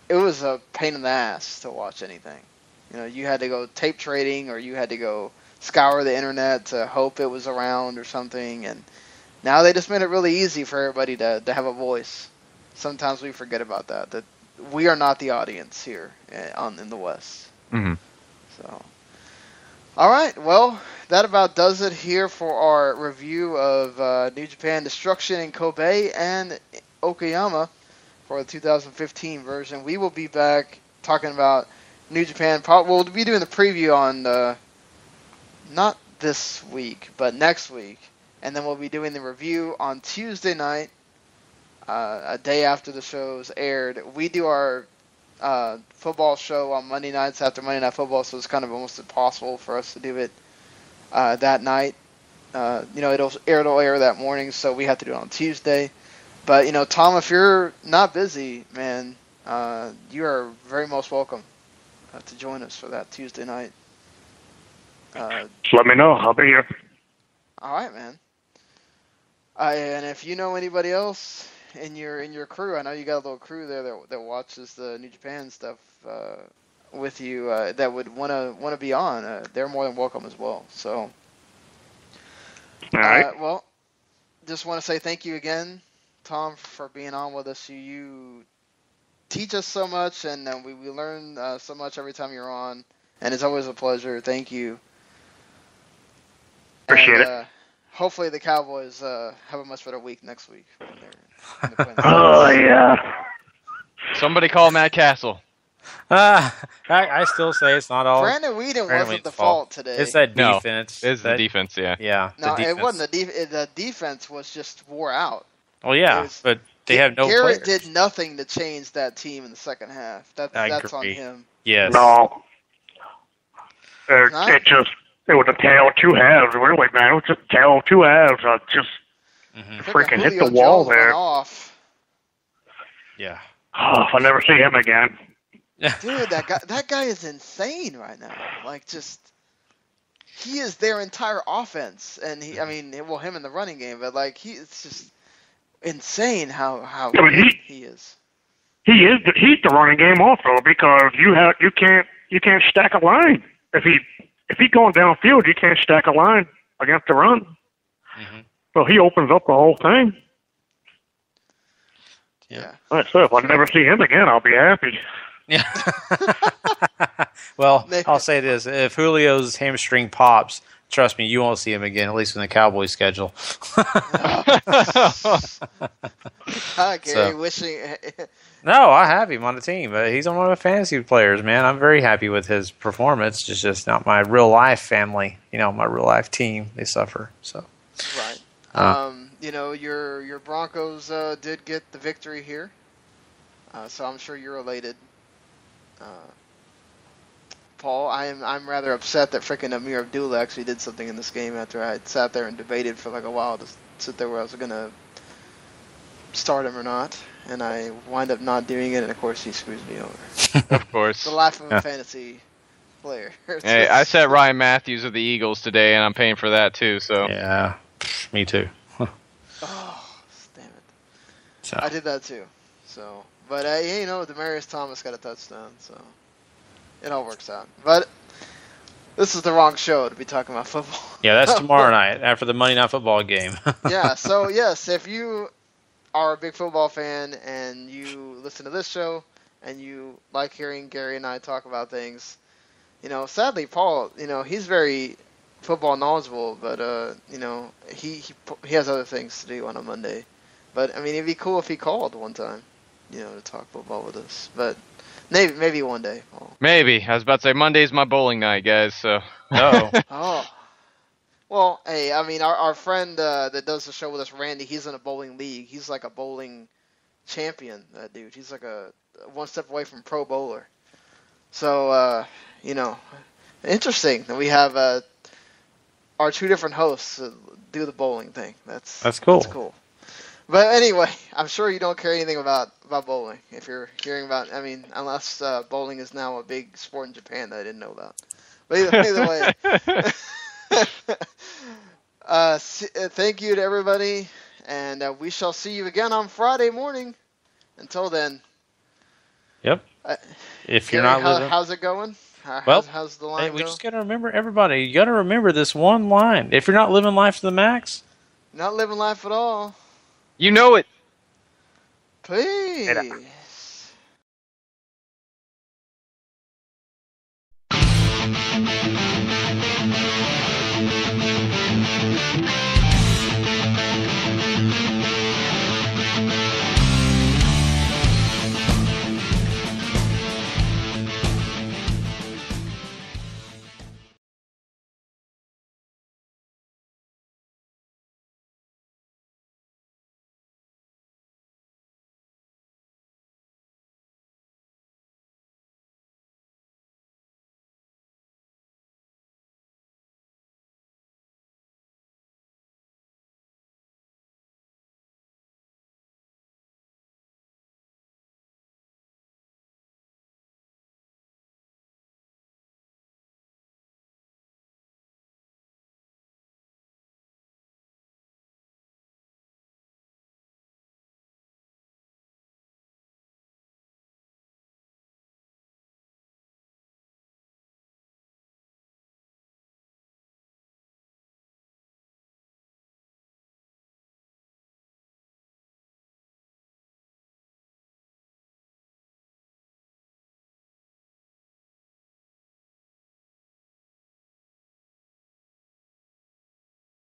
it was a pain in the ass to watch anything. You had to go tape trading, or you had to go scour the internet to hope it was around or something, and now they just made it really easy for everybody to have a voice. Sometimes we forget about that we are not the audience here in the West. Mm-hmm. So, all right, well, that about does it here for our review of New Japan Destruction in Kobe and Okayama for the 2015 version. We will be back talking about New Japan. We'll be doing the preview on not this week, but next week, and then we'll be doing the review on Tuesday night. A day after the show's aired. We do our football show on Monday nights after Monday Night Football, so it's kind of almost impossible for us to do it that night. It'll air that morning, so we have to do it on Tuesday. But, Tom, if you're not busy, man, you are very most welcome to join us for that Tuesday night. Just let me know. I'll be here. All right, man. And if you know anybody else in your crew, I know you got a little crew there that watches the New Japan stuff with you that would want to be on. They're more than welcome as well. So, All right. Well, just want to say thank you again, Tom, for being on with us. You teach us so much, and we learn so much every time you're on, and it's always a pleasure. Thank you. Appreciate it. Hopefully the Cowboys have a much better week next week. When they're Oh, yeah. Somebody call Matt Castle. I still say it's not all. Brandon Whedon Brandon wasn't Whedon's the fault today. It's that No, defense. It's the defense, yeah. Yeah. No, the it defense. wasn't the defense was just wore out. Well, yeah, but they have no Garrett players. did nothing to change that team in the second half. That's on agree. him. Yes. No. Huh? It was a tale of two halves, really, man. It was just a tale of two halves. I just freaking hit the Julio wall Jones there. went off. Yeah. Oh, if I never see him again. Dude, that guy is insane right now. Like, he is their entire offense, and him in the running game, but like it's just insane how good he is. He's the running game also, because you can't stack a line. If he's going downfield, you can't stack a line against the run. Mm-hmm. So he opens up the whole thing. Yeah. All right, so if I never see him again, I'll be happy. Yeah. Well, I'll say this: if Julio's hamstring pops, trust me, you won't see him again. At least in the Cowboys schedule. Gary, wishing. No, I have him on the team. He's one of my fantasy players, man. I'm very happy with his performance. It's just not my real life family. My real life team. They suffer. So. Right. Your Broncos did get the victory here, so I'm sure you're elated. Paul, I'm rather upset that frickin' Amir Abdullah actually did something in this game after I had sat there and debated for like a while to sit there where I was gonna start him or not, and I wind up not doing it, and of course he screws me over. Of course. The life of a fantasy player. Hey, I set Ryan Matthews of the Eagles today, and I'm paying for that too. So Yeah, me too. Oh, damn it! So. I did that too. So, but Demaryius Thomas got a touchdown, so it all works out. But this is the wrong show to be talking about football. Yeah, that's tomorrow night after the Monday Night Football game. Yeah. So yes, if you are a big football fan and you listen to this show and you like hearing Gary and I talk about things, sadly Paul, he's very football knowledgeable, but he has other things to do on a Monday. But it'd be cool if he called one time, to talk football with us. But maybe one day, Paul. maybe I was about to say Monday's my bowling night, guys. So Oh. Well, hey, our friend that does the show with us, Randy, he's in a bowling league. He's like a bowling champion, that dude. He's like a one step away from pro bowler. So, interesting that we have our two different hosts do the bowling thing. That's cool. That's cool. But anyway, I'm sure you don't care anything about bowling. If you're hearing about, I mean, unless bowling is now a big sport in Japan that I didn't know about. But either way, thank you to everybody, and we shall see you again on Friday morning. Until then. Yep. If Gary, you're not living, how's it going? How's the line hey, we go? just got to remember, everybody. You got to remember this one line. If you're not living life to the max, not living life at all. You know it. Please.